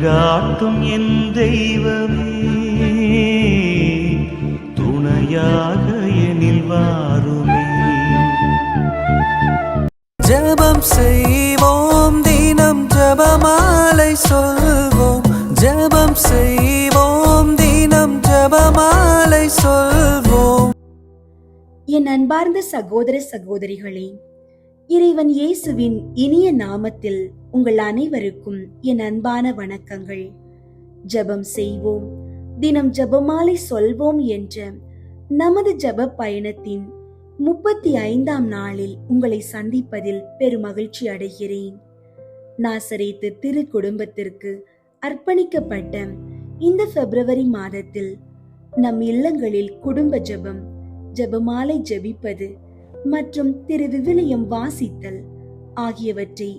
வழிகாட்டும் என் தெய்வமே, துணையாக எனில் வாருமே. ஜெபம் செய்வோம், தினம் ஜெபமாலை சொல்வோம். ஜெபம் செய்வோம், தினம் ஜெபமாலை சொல்வோம். என் அன்பார்ந்த சகோதர சகோதரிகளே, இறைவன் இயேசுவின் இனிய நாமத்தில் உங்கள் அனைவருக்கும் என் அன்பான வணக்கங்கள். ஜெபம் செய்வோம், தினம் ஜெபமாலை சொல்வோம் என்ற நமது ஜெப பயணத்தின் 35ஆம் நாளில் உங்களை சந்திப்பதில் பெருமகிழ்ச்சி அடைகிறேன். நாசரேத்து திரு குடும்பத்திற்கு அர்ப்பணிக்கப்பட்ட இந்த பிப்ரவரி மாதத்தில் நம் இல்லங்களில் குடும்ப ஜெபம், ஜெபமாலை ஜெபிப்பது மற்றும் திரு விவிலியம் வாசித்தல் ஆகியவற்றை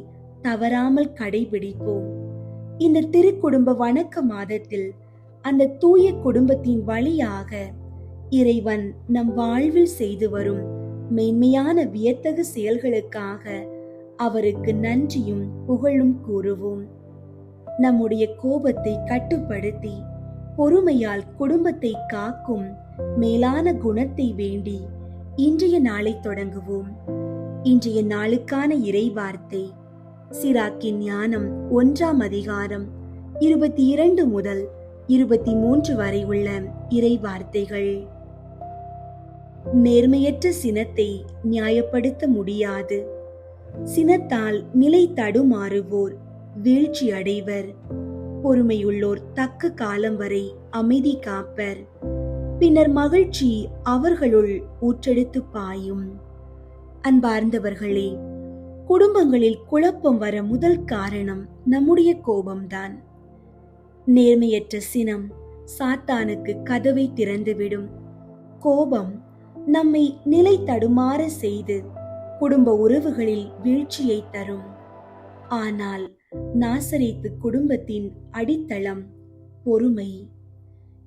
தவறாமல் கடைபிடிப்போம். இந்த திரு குடும்ப வணக்க மாதத்தில் அந்த தூய குடும்பத்தின் வழியாக இறைவன் நம் வாழ்வில் செய்து வரும் மேன்மையான வியத்தகு செயல்களுக்காக அவருக்கு நன்றியும் புகழும் கூறுவோம். நம்முடைய கோபத்தை கட்டுப்படுத்தி பொறுமையால் குடும்பத்தை காக்கும் மேலான குணத்தை வேண்டி இன்றைய நாளை தொடங்குவோம். இன்றைய நாளுக்கான இறை வார்த்தை சிராக்கின் ஞானம் 1ஆம் அதிகாரம் 22 முதல் 23 வரை உள்ள இறை வார்த்தைகள். நேர்மையற்ற சினத்தை நியாயப்படுத்த முடியாது. சினத்தால் நிலை தடுமாறுவோர் வீழ்ச்சி அடைவர். பொறுமையுள்ளோர் தக்க காலம் வரை அமைதி காப்பர். பின்னர் மகிழ்ச்சி அவர்களுள் ஊற்றெடுத்து பாயும். அன்பார்ந்தவர்களே, குடும்பங்களில் குழப்பம் வர முதல் காரணம் நம்முடைய கோபம்தான். நேர்மையற்ற சினம் சாத்தானுக்கு கதவை திறந்துவிடும். கோபம் நம்மை நிலை தடுமாற செய்து குடும்ப உறவுகளில் வீழ்ச்சியை தரும். ஆனால் நாசரேத்து குடும்பத்தின் அடித்தளம் பொறுமை.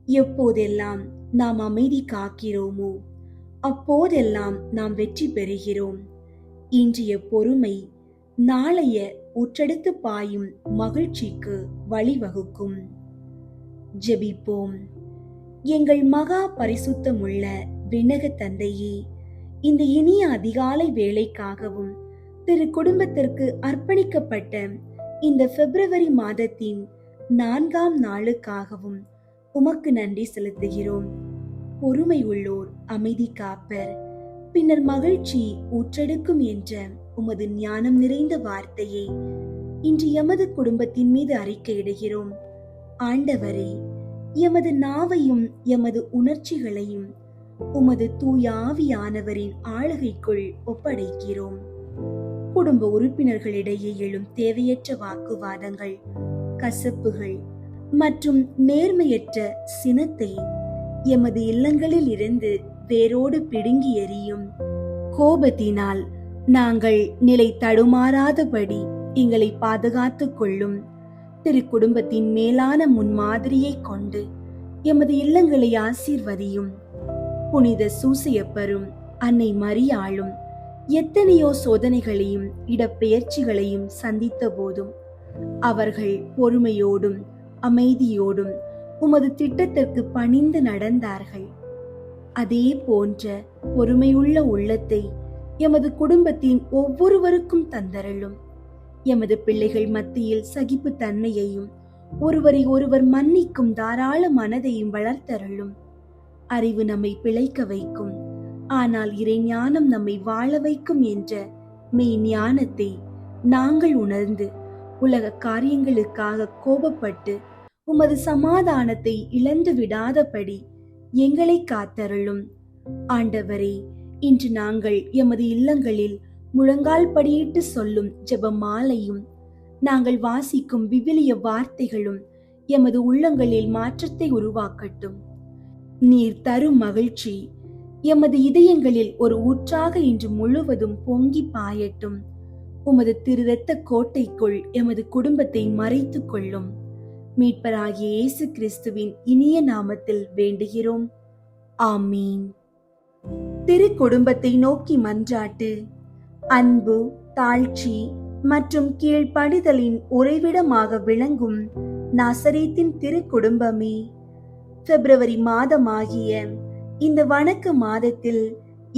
எப்போதெல்லாம் நாம் அமைதி காக்கிறோமோ அப்போதெல்லாம் நாம் வெற்றி பெறுகிறோம். இன்றைய பொறுமை நாளைய ஊற்றெடுத்து பாயும் மகிழ்ச்சிக்கு வழிவகுக்கும். ஜெபிப்போம். எங்கள் மகா பரிசுத்தமுள்ள விண்ணக தந்தையே, இந்த இனிய அதிகாலை வேளைக்காகவும் திரு குடும்பத்திற்கு அர்ப்பணிக்கப்பட்ட இந்த பிப்ரவரி மாதத்தின் 4ஆம் நாளுக்காகவும் உமக்கு நன்றி செலுத்துகிறோம். பொறுமை உள்ளோர் அமைதி காப்பர், பின்னர் மகிழ்ச்சி ஊற்றெடுக்கும் என்ற உமது ஞானம் நிறைந்த வார்த்தையை இன்று எமது குடும்பத்தின் மீது அறிக்கையிடுகிறோம். ஆண்டவரே, எமது நாவையும் எமது உணர்ச்சிகளையும் உமது தூய ஆவியானவரின் ஆளுகைக்குள் ஒப்படைக்கிறோம். குடும்ப உறுப்பினர்களிடையே எழும் தேவையற்ற வாக்குவாதங்கள், கசப்புகள் மற்றும் நேர்மையற்ற சினத்தை எமது இல்லங்களில் இருந்து வேரோடு பிடுங்கி எறியும். கோபத்தினால் நாங்கள் நிலை தடுமாறாதபடி எங்களை பாதுகாத்துக் கொள்ளும். திரு குடும்பத்தின் மேலான முன்மாதிரியை கொண்டு எமது இல்லங்களை ஆசீர்வதியும். புனித சூசையப்பரும் அன்னை மரியாளும் எத்தனையோ சோதனைகளையும் இடப்பெயர்ச்சிகளையும் சந்தித்த போதும் அவர்கள் பொறுமையோடும் அமைதியோடும் உமது திட்டத்திற்கு பணிந்து நடந்தார்கள். அதே போன்ற பொறுமையுள்ள உள்ளத்தை எமது குடும்பத்தின் ஒவ்வொருவருக்கும் தந்தருளும். எமது பிள்ளைகள் மத்தியில் சகிப்பு தன்மையையும் ஒருவரை ஒருவர் மன்னிக்கும் தாராள மனதையும் வளர்த்தருளும். அறிவு நம்மை பிழைக்க வைக்கும், ஆனால் இறை ஞானம் நம்மை வாழ வைக்கும் என்ற மெய் ஞானத்தை நாங்கள் உணர்ந்து உலக காரியங்களுக்காக கோபப்பட்டு உமது சமாதானத்தை இழந்து விடாதபடி எங்களை காத்தருளும். ஆண்டவரே, இன்று நாங்கள் எமது இல்லங்களில் முழங்கால் படியிட்டு சொல்லும் ஜெபமாலையும் நாங்கள் வாசிக்கும் விவிலிய வார்த்தைகளும் எமது உள்ளங்களில் மாற்றத்தை உருவாக்கட்டும். நீர் தரும் மகிழ்ச்சி எமது இதயங்களில் ஒரு ஊற்றாக இன்று முழுவதும் பொங்கி பாயட்டும். உமது திருரத்த கோட்டைக்குள் எமது குடும்பத்தை மறைத்துக் கொள்ளும். மீட்பராகிய இயேசு கிறிஸ்துவின் இனிய நாமத்தில் வேண்டுகிறோம். ஆமீன். திரு குடும்பத்தை நோக்கி மன்றாட்டு. அன்பு, தாழ்ச்சி மற்றும் கீழ்ப்படிதலின் உறைவிடமாக விளங்கும் நாசரேத்தின் திரு குடும்பமே, பிப்ரவரி மாதமாகிய இந்த வணக்க மாதத்தில்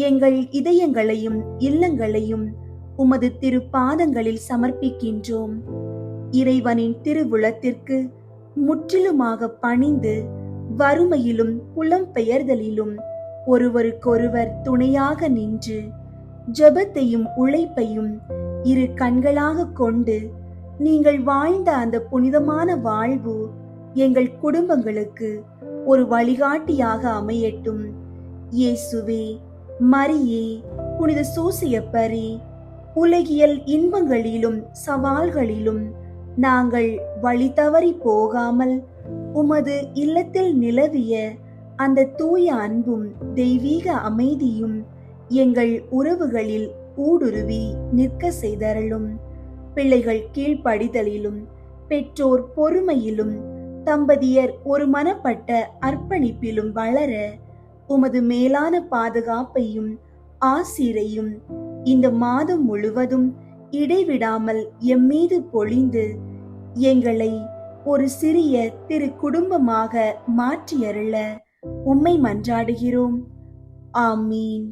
எங்கள் இதயங்களையும் இல்லங்களையும் உமது திரு பாதங்களில் சமர்ப்பிக்கின்றோம். இறைவனின் திருவுளத்திற்கு முற்றிலுமாக பணிந்து வறுமையிலும் புலம்பெயர்தலிலும் ஒருவருக்கொருவர் துணையாக நின்று ஜெபத்தையும் உழைப்பையும் இரு கண்களாக கொண்டு நீங்கள் வாழ்ந்த அந்த புனிதமான வாழ்வு எங்கள் குடும்பங்களுக்கு ஒரு வழிகாட்டியாக அமையட்டும். இயேசுவே, மரியே, புனித சூசையப்பரே, உலகியல் இன்பங்களிலும் சவால்களிலும் நாங்கள் வழி தவறி போகாமல் உமது இல்லத்தில் நிலவிய அந்த தூய அன்பும் தெய்வீக அமைதியும் எங்கள் உறவுகளில் ஊடுருவி நிற்க செய்தருளும். பிள்ளைகள் கீழ்ப்படிதலிலும் பெற்றோர் பொறுமையிலும் தம்பதியர் ஒரு மனப்பட்ட அர்ப்பணிப்பிலும் வளர உமது மேலான பாதுகாப்பையும் ஆசீரையும் இந்த மாதம் முழுவதும் இடைவிடாமல் எம்மீது பொழிந்து எங்களை ஒரு சிறிய திரு குடும்பமாக மாற்றியருள உம்மை மன்றாடுகிறோம். ஆமீன்.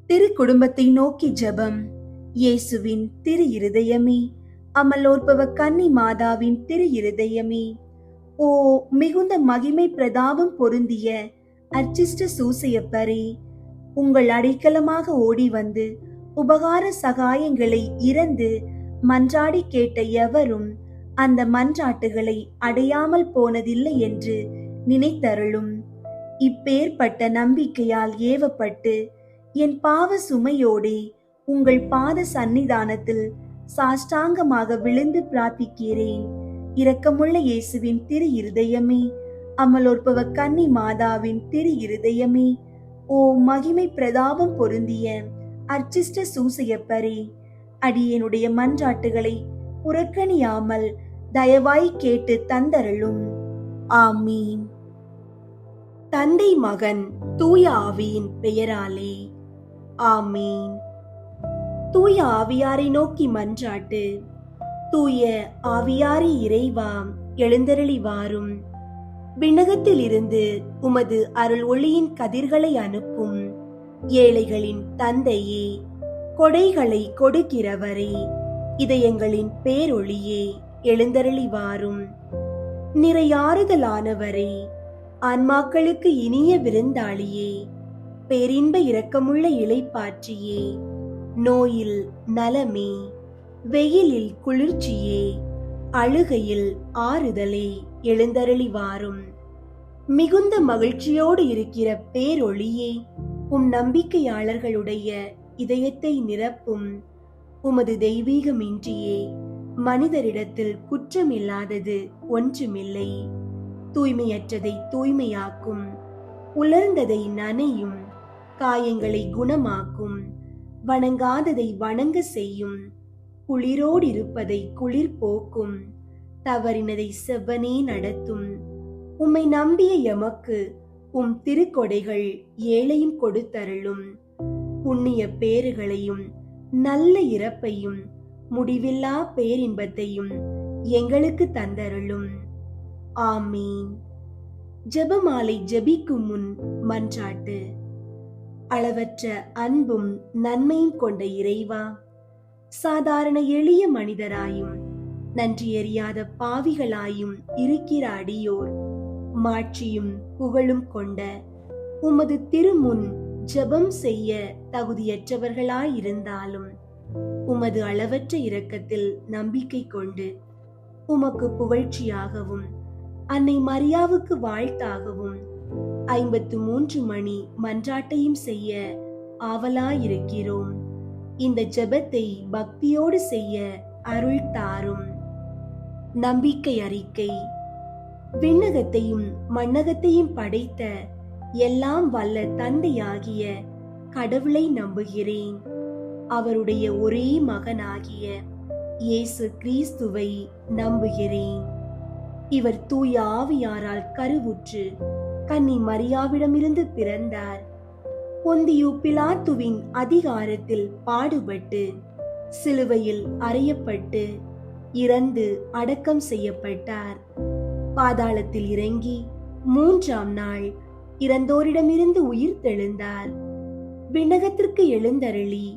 திரு குடும்பத்தை நோக்கி ஜெபம். இயேசுவின் திரு இருதயமே, அமலோற்பவ கன்னி மாதாவின் திரு இருதயமே, ஓ மிகுந்த மகிமை பிரதாபம் பொருந்திய அர்ச்சிஷ்ட சூசையப்பரே, உங்கள் அடைக்கலமாக ஓடி வந்து உபகார சகாயங்களை இறந்து மன்றாடி கேட்ட எவரும் அந்த மன்றாட்டுகளை அடையாமல் போனதில்லை என்று நினைத்தருளும். இப்பேற்பட்ட நம்பிக்கையால் ஏவப்பட்டு என் பாவ சுமையோடே உங்கள் பாத சந்நிதானத்தில் சாஷ்டாங்கமாக விழுந்து பிரார்த்திக்கிறேன். இரக்கமுள்ள இயேசுவின் திரு இருதயமே, அமலோற்பவ கன்னி மாதாவின் திரு இருதயமே, ஓ மகிமை பிரதாபம் பொருந்திய அர்ச்சிஷ்ட சூசையப்பரே, அடியேனுடைய மன்றாட்டுகளை புறக்கணியாமல் தயவாய் கேட்டு தந்தருளும். ஆமீன். தந்தை மகன் தூய ஆவியின் பெயராலே ஆமீன். தூய ஆவியாரை நோக்கி மன்றாட்டு. தூய ஆவியாரே இறைவா, எழுந்தருளி வாரும். விண்ணகத்தில் இருந்து உமது அருள் ஒளியின் கதிர்களை அனுப்பும். ஏழைகளின் தந்தையே, கொடைகளை கொடுக்கிறவரே, இதயங்களின் பேரொளியே, எழுந்தருளி வாரும். நிறையாறுதலானவரே, ஆன்மாக்களுக்கு இனிய விருந்தாளியே, பேரின்ப இரக்கமுள்ள இளைப்பாற்றியே, நோயில் நலமே, வெயிலில் குளிர்ச்சியே, அழுகையில் ஆறுதலே, எழுந்தருளி வாரும். மிகுந்த மகிழ்ச்சியோடு இருக்கிற பேரொளியே, நம்பிக்கையாளர்களுடைய இதயத்தை நிரப்பும். உமது தெய்வீகமின்றியே மனிதரிடத்தில் குற்றமில்லாதது ஒன்றுமில்லை. தூய்மையற்றதை தூய்மையாக்கும், உலர்ந்ததை நனையும், காயங்களை குணமாக்கும், வணங்காததை வணங்க செய்யும், குளிரோடிருப்பதை குளிர் போக்கும், தவறினதை செவ்வனே நடத்தும். உம்மை நம்பிய எமக்கு உம் திருக்கொடைகள் ஏழையும் கொடுத்தருளும். புண்ணிய பேறுகளையும் நல்ல இறப்பையும் முடிவில்லா பேரின்பத்தையும் எங்களுக்கு தந்தருளும். ஆமீன். ஜெபமாலை ஜெபிக்கும் முன் மன்றாட்டு. அளவற்ற அன்பும் நன்மையும் கொண்ட இறைவா, சாதாரண எளிய மனிதராயும் நன்றியறியாத பாவிகளாயும் இருக்கிற அடியோர் மாட்சியும் புகழும் கொண்ட உமது திருமுன் ஜெபம் செய்ய தகுதியற்றவர்களாயிருந்தாலும் உமது அளவற்ற இரக்கத்தில் நம்பிக்கை கொண்டு உமக்கு புகழ்ச்சியாகவும் அன்னை மரியாவுக்கு வாழ்த்தாகவும் 53 மணி மன்றாட்டையும் செய்ய ஆவலாயிருக்கிறோம். இந்த ஜெபத்தை பக்தியோடு செய்ய அருள் தாரும். நம்பிக்கை அறிக்கை. விண்ணகத்தையும் மண்ணகத்தையும் படைத்த எல்லாம் வல்ல தந்தையாகிய கடவுளை நம்புகிறேன். அவருடைய ஒரே மகனாகிய இயேசு கிறிஸ்துவை நம்புகிறேன். இவர் தூய ஆவியாரால் கருவுற்று கன்னி மரியாவிடமிருந்து பிறந்தார். பொந்தியு பிலாத்துவின் அதிகாரத்தில் பாடுபட்டு சிலுவையில் அறையப்பட்டு இறந்து அடக்கம் செய்யப்பட்டார். பாதாளத்தில் இறங்கி 3ஆம் நாள் இறந்தோரிடமிருந்து உயிர் தெழுந்தார். விண்ணகத்திற்கு எழுந்தருளி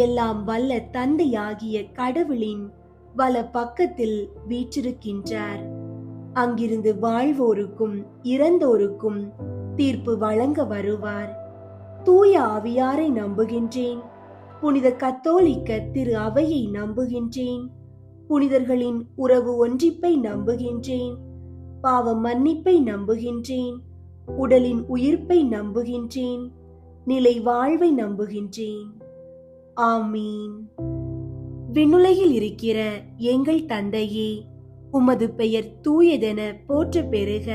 எல்லாம் வல்ல தந்தையாகிய கடவுளின் வல பக்கத்தில் வீற்றிருக்கின்றார். அங்கிருந்து வாழ்வோருக்கும் இறந்தோருக்கும் தீர்ப்பு வழங்க வருவார். தூய ஆவியாரை நம்புகின்றேன். புனித கத்தோலிக்க திரு அவையை நம்புகின்றேன். புனிதர்களின் உறவு ஒன்றிப்பை நம்புகின்றேன். பாவ மன்னிப்பை நம்புகின்றேன். உடலின் உயிர்ப்பை நம்புகின்றேன். நிலை வாழ்வை நம்புகின்றேன். ஆமீன். விண்ணுலகில் இருக்கிற எங்கள் தந்தையே, உமது பெயர் தூயதென போற்ற பெறுக.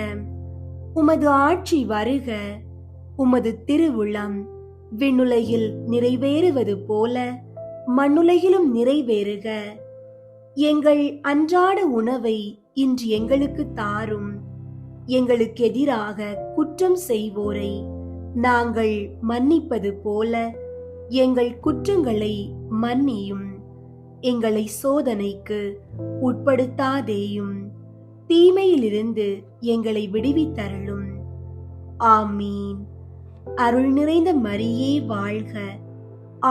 உமது ஆட்சி வருக. உமது திருவுளம் விண்ணுலகில் நிறைவேறுவது போல மண்ணுலகிலும் நிறைவேறுக. எங்கள் அன்றாட உணவை இன்று எங்களுக்கு தாரும். எங்களுக்கு எதிராக குற்றம் செய்வோரை நாங்கள் மன்னிப்பது போல எங்கள் குற்றங்களை மன்னியும். எங்களை சோதனைக்கு உட்படுத்தாதேயும், தீமையிலிருந்து எங்களை விடுவித்தருளும். ஆமீன். அருள் நிறைந்த மரியே வாழ்க.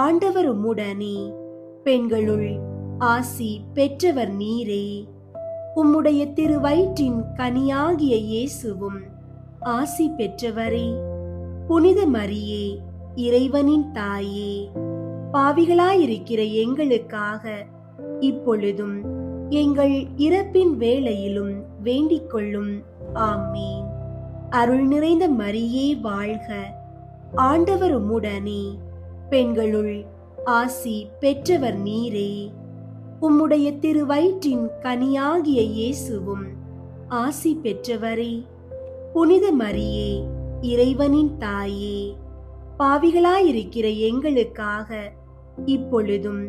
ஆண்டவர் உம்முடனே, பெண்களுள் ஆசி பெற்றவர் நீரே. உம்முடைய திருவயிற்றின் கனியாகிய இயேசுவும் ஆசி பெற்றவரே. புனித மரியே, இறைவனின் தாயே, பாவிகளாயிருக்கிற எங்களுக்காக இப்பொழுதும் எங்கள் இறப்பின் வேளையிலும் வேண்டிக் கொள்ளும். ஆமீன். அருள் நிறைந்த மரியே வாழ்க. ஆண்டவர் உம்முடனே, பெண்களுள் ஆசி பெற்றவர் நீரே. உம்முடைய திருவயிற்றின் கனியாகிய இயேசுவும் ஆசி பெற்றவரே. புனித மரியே, இறைவனின் தாயே, பாவிகளாயிருக்கிற எங்களுக்காக இப்பொழுதும்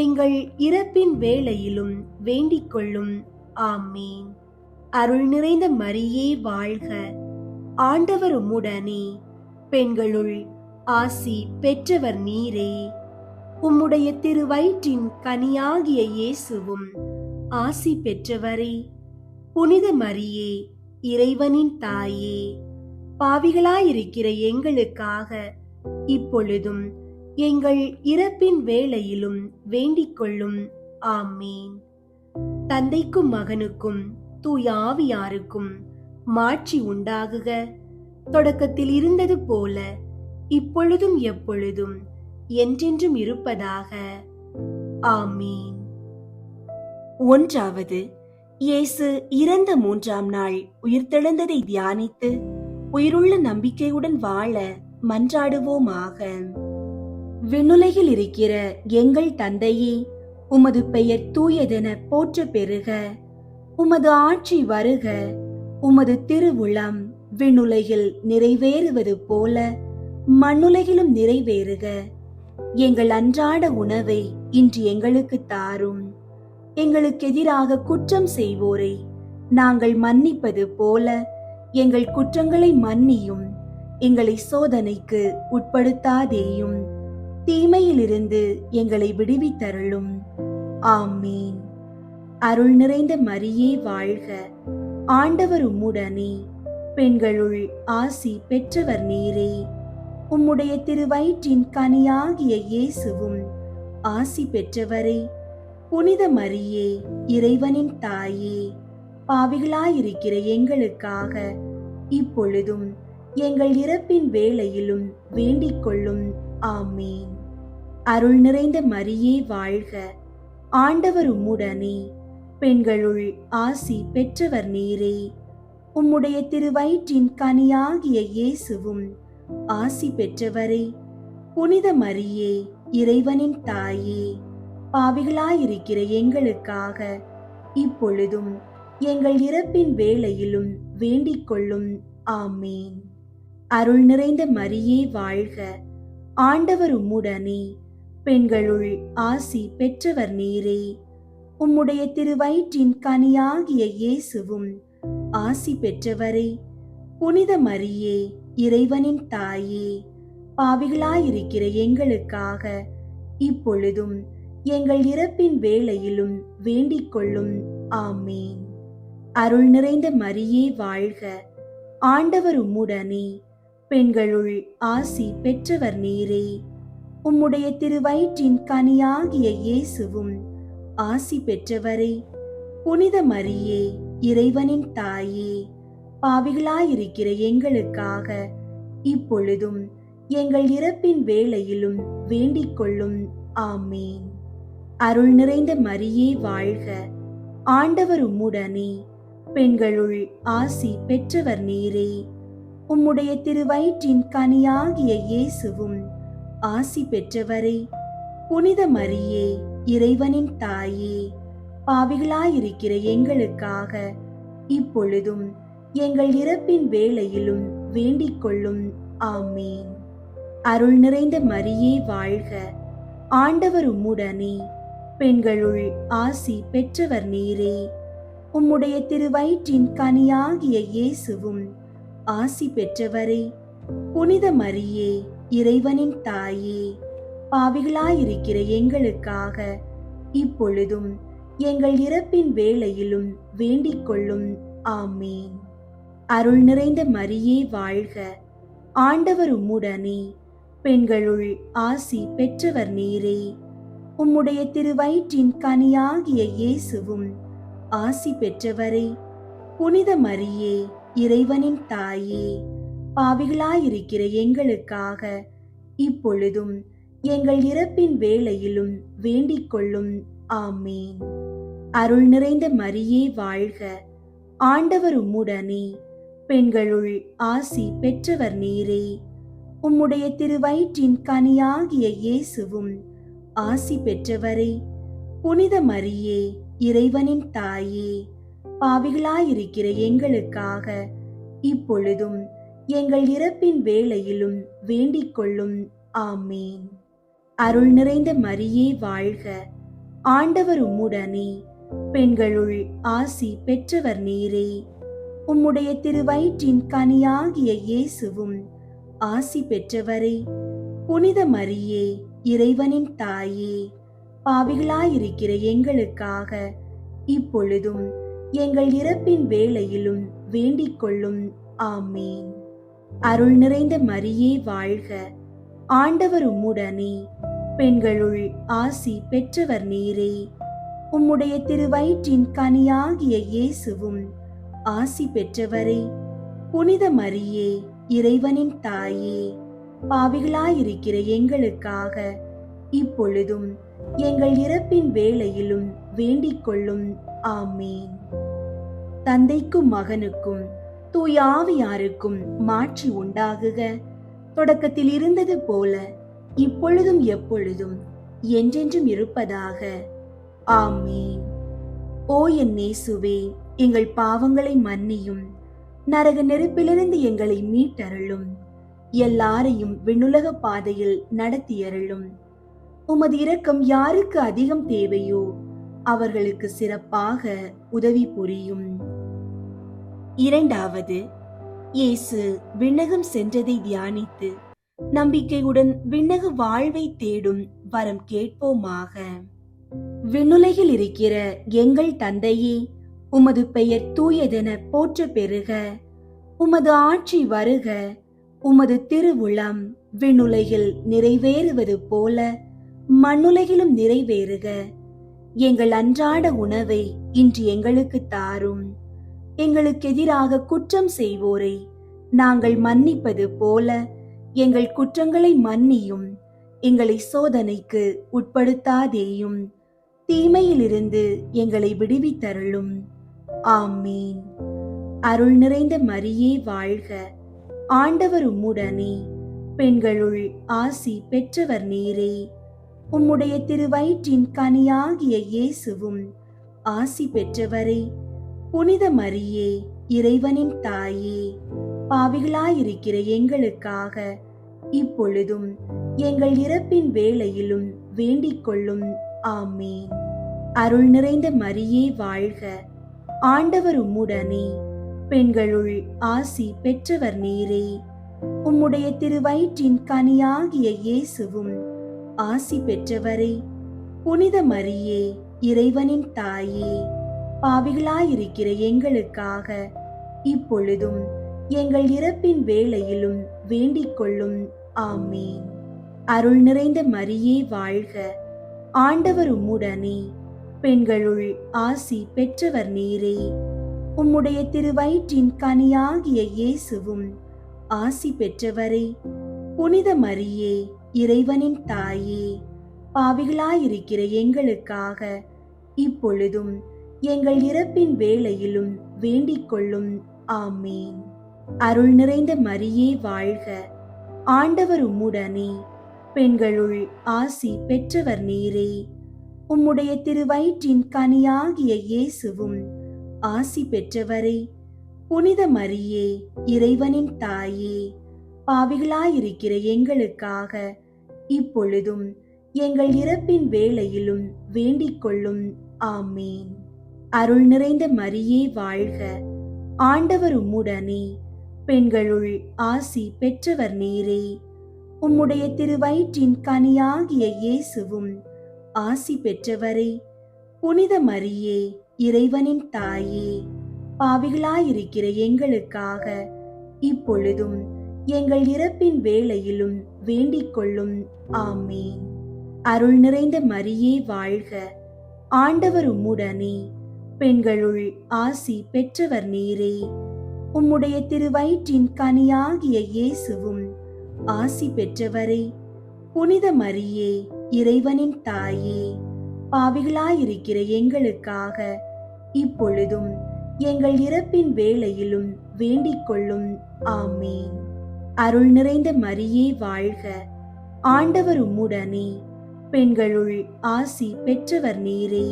எங்கள் இறப்பின் வேளையிலும் வேண்டிக் கொள்ளும். ஆமீன். அருள் நிறைந்த மரியே வாழ்க. ஆண்டவர் உம்முடனே, பெண்களுள் ஆசி பெற்றவர் நீரே. உம்முடைய திருவயிற்றின் கனியாகிய இயேசுவும் ஆசி பெற்றவரே. புனித மரியே, இறைவனின் தாயே, பாவிகளாயிருக்கிற எங்களுக்காக இப்பொழுதும் எங்கள் இறப்பின் வேளையிலும் வேண்டிக் கொள்ளும். ஆமீன். தந்தைக்கும் மகனுக்கும் தூய ஆவியாருக்கும் மாட்சி உண்டாகுக. தொடக்கத்தில் இருந்தது போல இப்பொழுதும் எப்பொழுதும் என்றென்றும் இருப்பதாக. ஆமீன். 1. இயேசு இறந்த 3ஆம் நாள் உயிர்த்தெழுந்ததை தியானித்து உயிருள்ள நம்பிக்கையுடன் வாழ மன்றாடுவோமாக. விண்ணுலகில் இருக்கிற எங்கள் தந்தையே, உமது பெயர் தூயதென போற்ற பெறுக. உமது ஆட்சி வருக. உமது திருவுளம் விண்ணுலகில் நிறைவேறுவது போல மண்ணுலகிலும் நிறைவேறுக. எங்கள் அன்றாட உணவை இன்று எங்களுக்கு தாரும். எங்களுக்கு எதிராக குற்றம் செய்வோரை நாங்கள் மன்னிப்பது போல எங்கள் குற்றங்களை மன்னியும். எங்களை சோதனைக்கு உட்படுத்தாதேயும், தீமையிலிருந்து எங்களை விடுவித்தருளும். ஆமீன். அருள் நிறைந்த மரியே வாழ்க. ஆண்டவர் உம்முடனே, பெண்களுள் ஆசி பெற்றவர் நீரே. உம்முடைய திருவயிற்றின் கனியாகிய இயேசுவும் ஆசி பெற்றவரே. புனித மரியே, இறைவனின் தாயே, பாவிகளாயிருக்கிற எங்களுக்காக இப்பொழுதும் எங்கள் இறப்பின் வேளையிலும் வேண்டிக் கொள்ளும். ஆமீன். அருள் நிறைந்த மரியே வாழ்க. ஆண்டவர் உம்முடனே, பெண்களுள் ஆசி பெற்றவர் நீரே. உம்முடைய திருவயிற்றின் கனியாகிய இயேசுவும் ஆசி பெற்றவரே. புனித மரியே, இறைவனின் தாயே, பாவிகளாயிருக்கிற எங்களுக்காக இப்பொழுதும் எங்கள் இறப்பின் வேளையிலும் வேண்டிக் கொள்ளும். ஆமீன். அருள் நிறைந்த மரியே வாழ்க. ஆண்டவர் உம்முடனே, பெண்களுள் ஆசி பெற்றவர் நீரே. உம்முடைய திருவயிற்றின் கனியாகிய இயேசுவும் ஆசி பெற்றவரே. புனித மரியே, இறைவனின் தாயே, பாவிகளாயிருக்கிற எங்களுக்காக இப்பொழுதும் எங்கள் இறப்பின் வேளையிலும் வேண்டிக் கொள்ளும். ஆமீன். அருள் நிறைந்த மரியே வாழ்க, ஆண்டவர் உம்முடனே, பெண்களுள் ஆசி பெற்றவர் நீரே. உம்முடைய திருவயிற்றின் கனியாகிய இயேசுவும் ஆசி பெற்றவரே. புனித மரியே, இறைவனின் தாயே, பாவிகளாயிருக்கிற எங்களுக்காக இப்பொழுதும் எங்கள் இறப்பின் வேளையிலும் வேண்டிக் கொள்ளும். ஆமீன். அருள் நிறைந்த மரியே வாழ்க, ஆண்டவர் உம்முடனே, பெண்களுள் ஆசி பெற்றவர் நீரே. உம்முடைய திருவயிற்றின் கனியாகிய இயேசுவும் ஆசி பெற்றவரே. புனித மரியே, இறைவனின் தாயே, பாவிகளாயிருக்கிற எங்களுக்காக இப்பொழுதும் எங்கள் இறப்பின் வேளையிலும் வேண்டிக் கொள்ளும். ஆமீன். அருள் நிறைந்த மரியே வாழ்க, ஆண்டவர் உம்முடனே, பெண்களுள் ஆசி பெற்றவர் நீரே. உம்முடைய திருவயிற்றின் கனியாகிய இயேசுவும் ஆசி பெற்றவரே. புனித மரியே, இறைவனின் தாயே, பாவிகளாயிருக்கிற எங்களுக்காக இப்பொழுதும் எங்கள் இறப்பின் வேளையிலும் வேண்டிக் கொள்ளும். ஆமீன். அருள் நிறைந்த மரியே வாழ்க, ஆண்டவர் உம்முடனே, பெண்களுள் ஆசி பெற்றவர் நீரே. உம்முடைய திருவயிற்றின் கனியாகிய இயேசுவும் ஆசி பெற்றவரே. புனித மரியே, இறைவனின் தாயே, பாவிகளாயிருக்கிற எங்களுக்காக இப்பொழுதும் எங்கள் இறப்பின் வேளையிலும் வேண்டிக் கொள்ளும். ஆமீன். அருள் நிறைந்த மரியே வாழ்க, ஆண்டவர் உம்முடனே, பெண்களுள் ஆசி பெற்றவர் நீரே. உம்முடைய திருவயிற்றின் கனியாகிய இயேசுவும் ஆசி பெற்றவரே. புனித மரியே, இறைவனின் தாயே, பாவிகளாயிருக்கிற எங்களுக்காக இப்பொழுதும் எங்கள் இறப்பின் வேளையிலும் வேண்டிக் கொள்ளும். ஆமீன். அருள் நிறைந்த மரியே வாழ்க, ஆண்டவர் உம்முடனே, பெண்களுள் ஆசி பெற்றவர் நீரே. உம்முடைய திருவயிற்றின் கனியாகிய இயேசுவும் ஆசி பெற்றவரே. புனித மரியே, இறைவனின் தாயே, பாவிகளாயிருக்கிற எங்களுக்காக இப்பொழுதும் எங்கள் இறப்பின் வேளையிலும் வேண்டிக் கொள்ளும். ஆமீன். அருள் நிறைந்த மரியே வாழ்க, ஆண்டவர் உம்முடனே, பெண்களுள் ஆசி பெற்றவர் நீரே. உம்முடைய திருவயிற்றின் கனியாகிய இயேசுவும் ஆசி பெற்றவரே. புனித மரியே, இறைவனின் தாயே, பாவிகளாயிருக்கிற எங்களுக்காக இப்பொழுதும் எங்கள் இறப்பின் வேளையிலும் வேண்டிக் கொள்ளும். ஆமீன். தந்தைக்கும் மகனுக்கும் தூய ஆவியாருக்கும் மாட்சி உண்டாகுக. தொடக்கத்தில் இருந்தது போல இப்பொழுதும் எப்பொழுதும் என்றென்றும் இருப்பதாக. ஆமீன். ஓ என் இயேசுவே, எங்கள் பாவங்களை மன்னியும், நரக நெருப்பிலிருந்து எங்களை மீட்டருளும், எல்லாரையும் விண்ணுலக பாதையில் நடத்தியருளும். உமது இரக்கம் யாருக்கு அதிகம் தேவையோ அவர்களுக்கு சிறப்பாக உதவி புரியும். இரண்டாவது, இயேசு விண்ணகம் சென்றதை தியானித்து நம்பிக்கையுடன் விண்ணக வாழ்வை தேடும் வரம் கேட்போமாக. விண்ணுலகில் இருக்கிற எங்கள் தந்தையே, உமது பெயர் தூயதென போற்ற பெறுக. உமது ஆட்சி வருக. உமது திருவுளம் விண்ணுலகில் நிறைவேறுவது போல மண்ணுலகிலும் நிறைவேறுக. எங்கள் அன்றாட உணவை இன்று எங்களுக்கு தாரும். எங்களுக்கு எதிராக குற்றம் செய்வோரை நாங்கள் மன்னிப்பது போல எங்கள் குற்றங்களை மன்னியும். எங்களை சோதனைக்கு உட்படுத்தாதேயும், தீமையிலிருந்து எங்களை விடுவித்தருளும். ஆமீன். அருள் நிறைந்த மரியே வாழ்க, ஆண்டவர் உம்முடனே, பெண்களுள் ஆசி பெற்றவர் நீரே. உம்முடைய திருவயிற்றின் கனியாகிய இயேசுவும் ஆசி பெற்றவரே. புனித மரியே, இறைவனின் தாயே, பாவிகளாயிருக்கிற எங்களுக்காக இப்பொழுதும் எங்கள் இறப்பின் வேளையிலும் வேண்டிக் கொள்ளும். ஆமீன். அருள் நிறைந்த மரியே வாழ்க, ஆண்டவர் உம்முடனே, பெண்களுள் ஆசி பெற்றவர் நீரே. உம்முடைய திருவயிற்றின் கனியாகிய இயேசுவும் ஆசி பெற்றவரே. புனித மரியே, இறைவனின் தாயே, பாவிகளாயிருக்கிற எங்களுக்காக இப்பொழுதும் எங்கள் இறப்பின் வேளையிலும் வேண்டிக் கொள்ளும். ஆமீன். அருள் நிறைந்த மரியே வாழ்க, ஆண்டவர் உம்முடனே, பெண்களுள் ஆசி பெற்றவர் நீரே. உம்முடைய திருவயிற்றின் கனியாகிய இயேசுவும் ஆசி பெற்றவரே. புனித மரியே, இறைவனின் தாயே, பாவிகளாயிருக்கிற எங்களுக்காக இப்பொழுதும் எங்கள் இறப்பின் வேளையிலும் வேண்டிக் கொள்ளும். ஆமீன். அருள் நிறைந்த மரியே வாழ்க, ஆண்டவர் உம்முடனே, பெண்களுள் ஆசி பெற்றவர் நீரே. உம்முடைய திருவயிற்றின் கனியாகிய இயேசுவும் ஆசி பெற்றவரே. புனித மரியே, இறைவனின் தாயே, பாவிகளாயிருக்கிற எங்களுக்காக இப்பொழுதும் எங்கள் இறப்பின் வேளையிலும் வேண்டிக் கொள்ளும். ஆமீன். அருள் நிறைந்த மரியே வாழ்க, ஆண்டவர் உம்முடனே, பெண்களுள் ஆசி பெற்றவர் நீரே. உம்முடைய திருவயிற்றின் கனியாகிய இயேசுவும் ஆசி பெற்றவரே. புனித மரியே, இறைவனின் தாயே, பாவிகளாயிருக்கிற எங்களுக்காக இப்பொழுதும் எங்கள் இறப்பின் வேளையிலும் வேண்டிக் கொள்ளும். ஆமீன். அருள் நிறைந்த மரியே வாழ்க, ஆண்டவர் உம்முடனே, பெண்களுள் ஆசி பெற்றவர் நீரே. உம்முடைய திருவயிற்றின் கனியாகிய இயேசுவும் ஆசி பெற்றவரே. புனித மரியே, இறைவனின் தாயே, பாவிகளாயிருக்கிற எங்களுக்காக இப்பொழுதும் எங்கள் இறப்பின் வேளையிலும் வேண்டிக் கொள்ளும். ஆமீன். அருள் நிறைந்த மரியே வாழ்க, ஆண்டவர் உம்முடனே, பெண்களுள் ஆசி பெற்றவர் நீரே.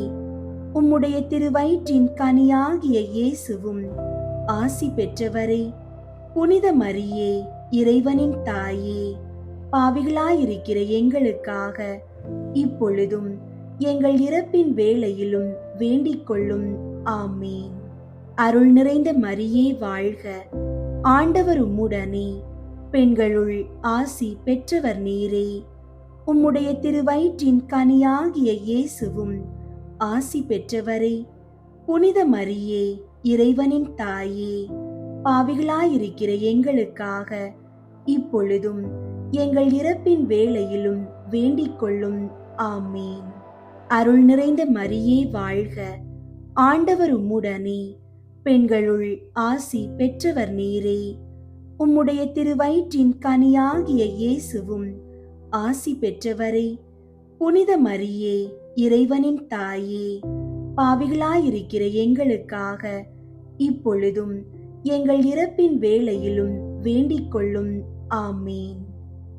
உம்முடைய திருவயிற்றின் கனியாகிய இயேசுவும் ஆசி பெற்றவரே. புனித மரியே, இறைவனின் தாயே, பாவிகளாயிருக்கிற எங்களுக்காக இப்பொழுதும் எங்கள் இறப்பின் வேளையிலும் வேண்டிக் கொள்ளும். ஆமீன். அருள் நிறைந்த மரியே வாழ்க, ஆண்டவர் உம்முடனே, பெண்களுள் ஆசி பெற்றவர் நீரே. உம்முடைய திருவயிற்றின் கனியாகிய இயேசுவும் ஆசி பெற்றவரே. புனித மரியே, இறைவனின் தாயே, பாவிகளாயிருக்கிற எங்களுக்காக இப்பொழுதும் எங்கள் இறப்பின் வேளையிலும் வேண்டிக் கொள்ளும். ஆமீன். அருள் நிறைந்த மரியே வாழ்க, ஆண்டவர் உம்முடனே, பெண்களுள் ஆசி பெற்றவர் நீரே. உம்முடைய திருவயிற்றின் கனியாகிய இயேசுவும் ஆசி பெற்றவரே. புனித மரியே, இறைவனின் தாயே, பாவிகளாயிருக்கிற எங்களுக்காக இப்பொழுதும் எங்கள் இறப்பின் வேளையிலும் வேண்டிக் கொள்ளும். ஆமீன்.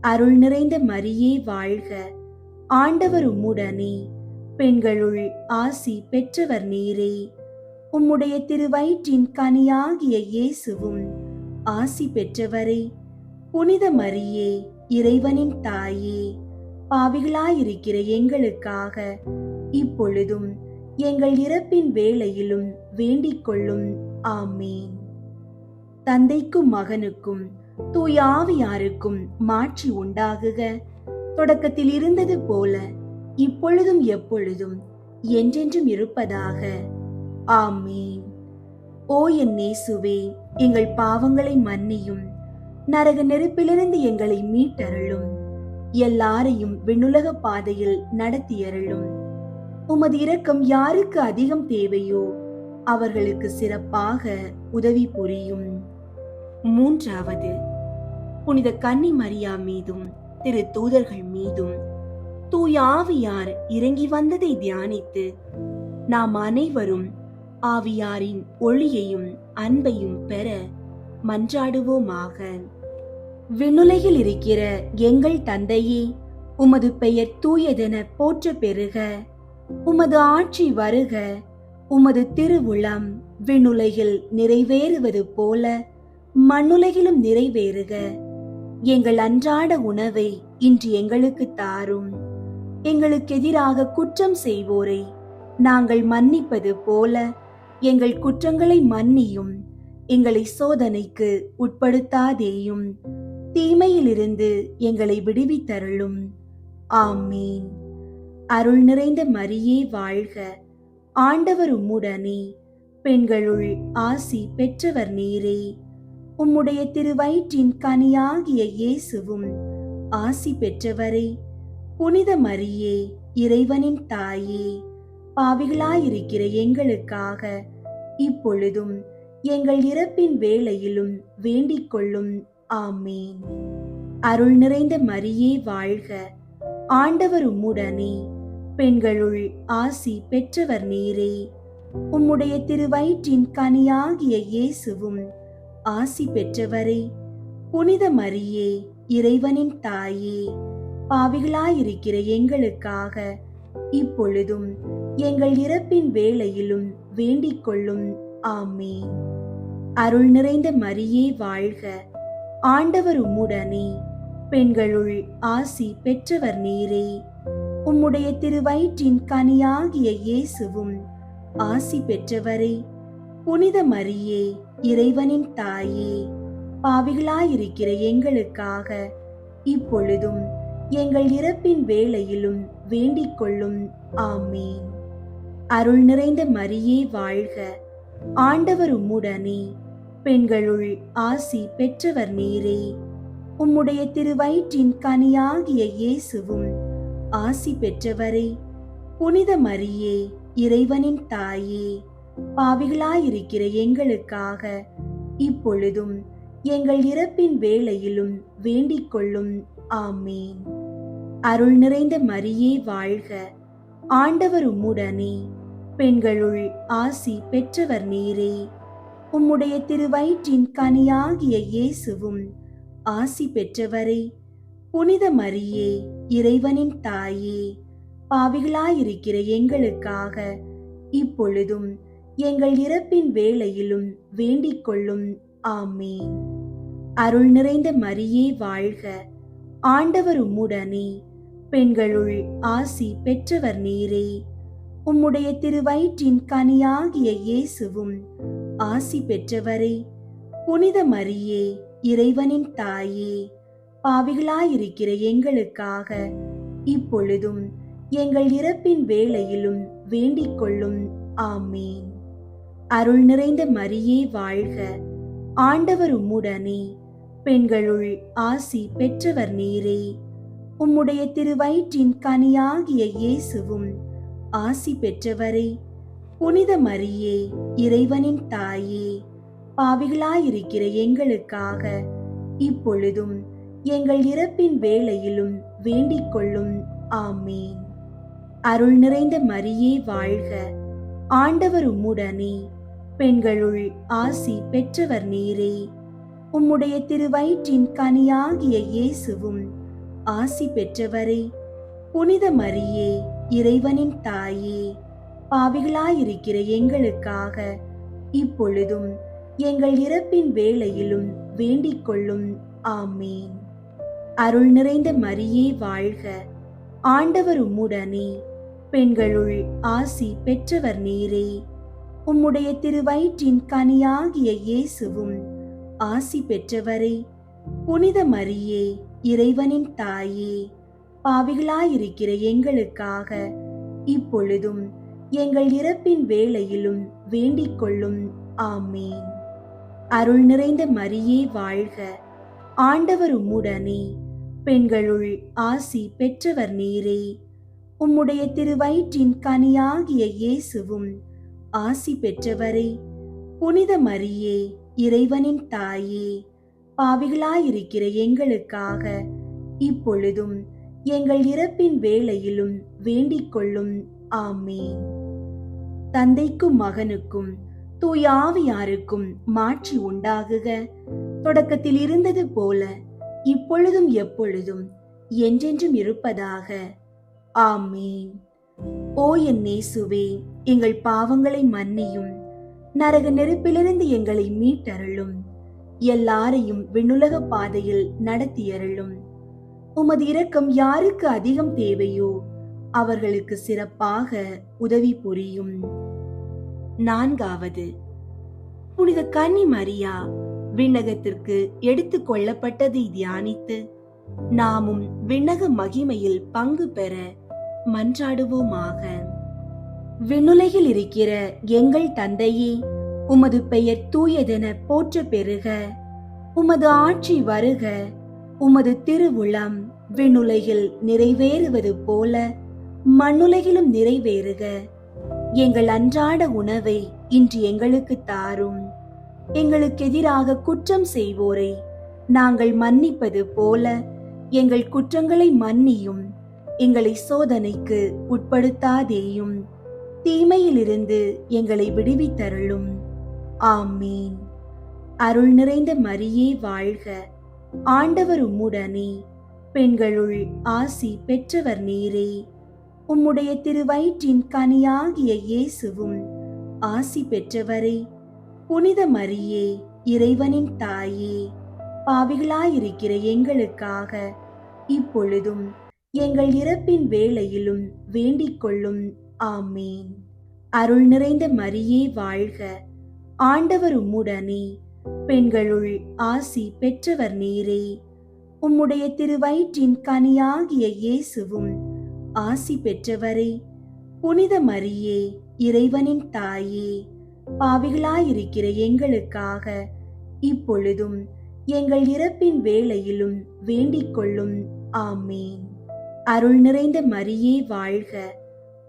அருள் நிறைந்த மரியே வாழ்க, ஆண்டவர் உம்முடனே, பெண்களுள் ஆசி பெற்றவர் நீரே. உம்முடைய திருவயிற்றின் கனியாகிய இயேசுவும் ஆசி பெற்றவரே. புனித மரியே, இறைவனின் தாயே, பாவிகளாயிருக்கிற எங்களுக்காக இப்பொழுதும் எங்கள் இறப்பின் வேளையிலும் வேண்டிக் கொள்ளும். ஆமீன். தந்தைக்கும் மகனுக்கும் தூய ஆவியாருக்கும் மாட்சி உண்டாகுக. தொடக்கத்தில் இருந்தது போல இப்பொழுதும் எப்பொழுதும் என்றென்றும் இருப்பதாக. ஆமீன். ஓ என் இயேசுவே, எங்கள் பாவங்களை மன்னியும், நரக நெருப்பிலிருந்து எங்களை மீட்டருளும், எல்லாரையும் விண்ணுலக பாதையில் நடத்தியருளும். உமது இரக்கம் யாருக்கு அதிகம் தேவையோ அவர்களுக்கு சிறப்பாக உதவி புரியும். மூன்றாவது, புனித கன்னி மரியா மீதும் திரு தூதர்கள் மீதும் தூய ஆவியார் இறங்கி வந்ததை தியானித்து நாம் அனைவரும் ஆவியாரின் ஒளியையும் அன்பையும் பெற மன்றாடுவோமாக. விண்ணுலகில் இருக்கிற எங்கள் தந்தையே, உமது பெயர் தூயதென போற்ற பெறுக. உமது ஆட்சி வருக. உமது திருவுளம் விண்ணுலகில் நிறைவேறுவது போல மண்ணுலகிலும் நிறைவேறுக. எங்கள் அன்றாட உணவை இன்று எங்களுக்கு தாரும். எங்களுக்கு எதிராக குற்றம் செய்வோரை நாங்கள் மன்னிப்பது போல எங்கள் குற்றங்களை மன்னியும். எங்களை சோதனைக்கு உட்படுத்தாதேயும், தீமையிலிருந்து எங்களை விடுவித்தருளும். ஆமீன். அருள் நிறைந்த மரியே வாழ்க, ஆண்டவர் உம்முடனே, பெண்களுள் ஆசி பெற்றவர் நீரே. உம்முடைய திருவயிற்றின் கனியாகிய இயேசுவும் ஆசி பெற்றவரே. புனித மரியே, இறைவனின் தாயே, பாவிகளாயிருக்கிற எங்களுக்காக இப்பொழுதும் எங்கள் இறப்பின் வேளையிலும் வேண்டிக் கொள்ளும். ஆமேன். அருள் நிறைந்த மரியே வாழ்க, ஆண்டவர் உம்முடனே, பெண்களுள் ஆசி பெற்றவர் நீரே. உம்முடைய திருவயிற்றின் கனியாகிய இயேசுவும் ஆசி பெற்றவரே. புனித மரியே, இறைவனின் தாயே, பாவிகளாயிருக்கிற எங்களுக்காக இப்பொழுதும் எங்கள் இறப்பின் வேளையிலும் வேண்டிக் கொள்ளும். ஆமேன். அருள் நிறைந்த மரியே வாழ்க, ஆண்டவர் உம்முடனே, பெண்களுள் ஆசி பெற்றவர் நீரே. உம்முடைய திருவயிற்றின் கனியாகிய இயேசுவும் ஆசி பெற்றவரே. புனித மரியே, இறைவனின் தாயே, பாவிகளாயிருக்கிற எங்களுக்காக இப்பொழுதும் எங்கள் இறப்பின் வேளையிலும் வேண்டிக் கொள்ளும். ஆமேன். அருள் நிறைந்த மரியே வாழ்க, ஆண்டவர் உம்முடனே, பெண்களுள் ஆசி பெற்றவர் நீரே. உம்முடைய திருவயிற்றின் கனியாகிய இயேசுவும் ஆசி பெற்றவரே. புனித மரியே, இறைவனின் தாயே, பாவிகளாயிருக்கிற எங்களுக்காக இப்பொழுதும் எங்கள் இறப்பின் வேளையிலும் வேண்டிக் கொள்ளும். ஆமேன். அருள் நிறைந்த மரியே வாழ்க, ஆண்டவர் உம்முடனே, பெண்களுள் ஆசி பெற்றவர் நீரே. உம்முடைய திருவயிற்றின் கனியாகிய இயேசுவும் ஆசி பெற்றவரே. புனித மரியே, இறைவனின் தாயே, பாவிகளாயிருக்கிற எங்களுக்காக இப்பொழுதும் எங்கள் இறப்பின் வேளையிலும் வேண்டிக் கொள்ளும். ஆமேன். அருள் நிறைந்த மரியே வாழ்க, ஆண்டவர் உம்முடனே, பெண்களுள் ஆசி பெற்றவர் நீரே. உம்முடைய திருவயிற்றின் கனியாகிய இயேசுவும் ஆசி பெற்றவரே. புனித மரியே, இறைவனின் தாயே, பாவிகளாயிருக்கிற எங்களுக்காக இப்பொழுதும் எங்கள் இறப்பின் வேளையிலும் வேண்டிக் கொள்ளும். ஆமேன். அருள் நிறைந்த மரியே வாழ்க, ஆண்டவர் உம்முடனே, பெண்களுள் ஆசி பெற்றவர் நீரே. உம்முடைய திருவயிற்றின் கனியாகிய இயேசுவும் ஆசி பெற்றவரே. புனித மரியே, இறைவனின் தாயே, பாவிகளாயிருக்கிற எங்களுக்காக இப்பொழுதும் எங்கள் இறப்பின் வேளையிலும் வேண்டிக் கொள்ளும். ஆமேன். அருள் நிறைந்த மரியே வாழ்க, ஆண்டவர் உம்முடனே, பெண்களுள் ஆசி பெற்றவர் நீரே. உம்முடைய திருவயிற்றின் கனியாகிய இயேசுவும் ஆசி பெற்றவரே. புனித மரியே, இறைவனின் தாயே, பாவிகளாயிருக்கிற எங்களுக்காக இப்பொழுதும் எங்கள் இறப்பின் வேளையிலும் வேண்டிக் கொள்ளும். ஆமேன். அருள் நிறைந்த மரியே வாழ்க, ஆண்டவர் உம்முடனே, பெண்களுள் ஆசி பெற்றவர் நீரே. உம்முடைய திருவயிற்றின் கனியாகிய இயேசுவும் ஆசி பெற்றவரே. புனித மரியே, இறைவனின் தாயே, பாவிகளாயிருக்கிற எங்களுக்காக இப்பொழுதும் எங்கள் இறப்பின் வேளையிலும் வேண்டிக் கொள்ளும். ஆமேன். அருள் நிறைந்த மரியே வாழ்க, ஆண்டவர் உம்முடனே, பெண்களுள் ஆசி பெற்றவர் நீரே. உம்முடைய திருவயிற்றின் கனியாகிய இயேசுவும் ஆசி பெற்றவரே. புனித மரியே, இறைவனின் தாயே, பாவிகளாயிருக்கிற எங்களுக்காக இப்பொழுதும் எங்கள் இறப்பின் வேளையிலும் வேண்டிக் கொள்ளும். ஆமேன். தந்தைக்கும் மகனுக்கும் தூய ஆவியாருக்கும் மாட்சி உண்டாகுக. தொடக்கத்தில் இருந்தது போல இப்பொழுதும் எப்பொழுதும் என்றென்றும் இருப்பதாக. ஆமேன். ஓ என் இயேசுவே, எங்கள் பாவங்களை மன்னியும், நரக நெருப்பிலிருந்து எங்களை மீட்டருளும், எல்லாரையும் விண்ணுலக பாதையில் நடத்தியருளும். உமது இரக்கம் யாருக்கு அதிகம் தேவையோ அவர்களுக்கு சிறப்பாக உதவி புரியும். 4வது, புனித கன்னி மரியா விண்ணகத்திற்கு எடுத்துக் கொள்ளப்பட்டதை தியானித்து நாமும் விண்ணக மகிமையில் பங்கு பெற மன்றாடுவோமாக. விண்ணுலகில் இருக்கிற எங்கள் தந்தையே, உமது பெயர் தூயதென போற்ற பெறுக. உமது ஆட்சி வருக. உமது திருவுளம் விண்ணுலகில் நிறைவேறுவது போல மண்ணுலகிலும் நிறைவேறுக. எங்கள் அன்றாட உணவை இன்று எங்களுக்கு தாரும். எங்களுக்கு எதிராக குற்றம் செய்வோரை நாங்கள் மன்னிப்பது போல எங்கள் குற்றங்களை மன்னியும். எங்களை சோதனைக்கு உட்படுத்தாதேயும், தீமையிலிருந்து எங்களை விடுவித்தருளும். ஆமீன். அருள் நிறைந்த மரியே வாழ்க. ஆண்டவர் உம்முடனே, பெண்களுள் ஆசி பெற்றவர் நீரே. உம்முடைய திருவயிற்றின் கனியாகிய இயேசுவும் ஆசி பெற்றவரே. புனித மரியே, இறைவனின் தாயே, பாவிகளாயிருக்கிற எங்களுக்காக இப்பொழுதும் எங்கள் இறப்பின் வேளையிலும் வேண்டிக் கொள்ளும். ஆமீன். அருள் நிறைந்த மரியே வாழ்க. ஆண்டவர் உம்முடனே, பெண்களுள் ஆசி பெற்றவர் நீரே. உம்முடைய திருவயிற்றின் கனியாகிய இயேசுவும் ஆசி பெற்றவரே. புனித மரியே, இறைவனின் தாயே, பாவிகளாயிருக்கிற எங்களுக்காக இப்பொழுதும் எங்கள் இறப்பின் வேளையிலும் வேண்டிக் கொள்ளும். ஆமீன். அருள் நிறைந்த மரியே வாழ்க.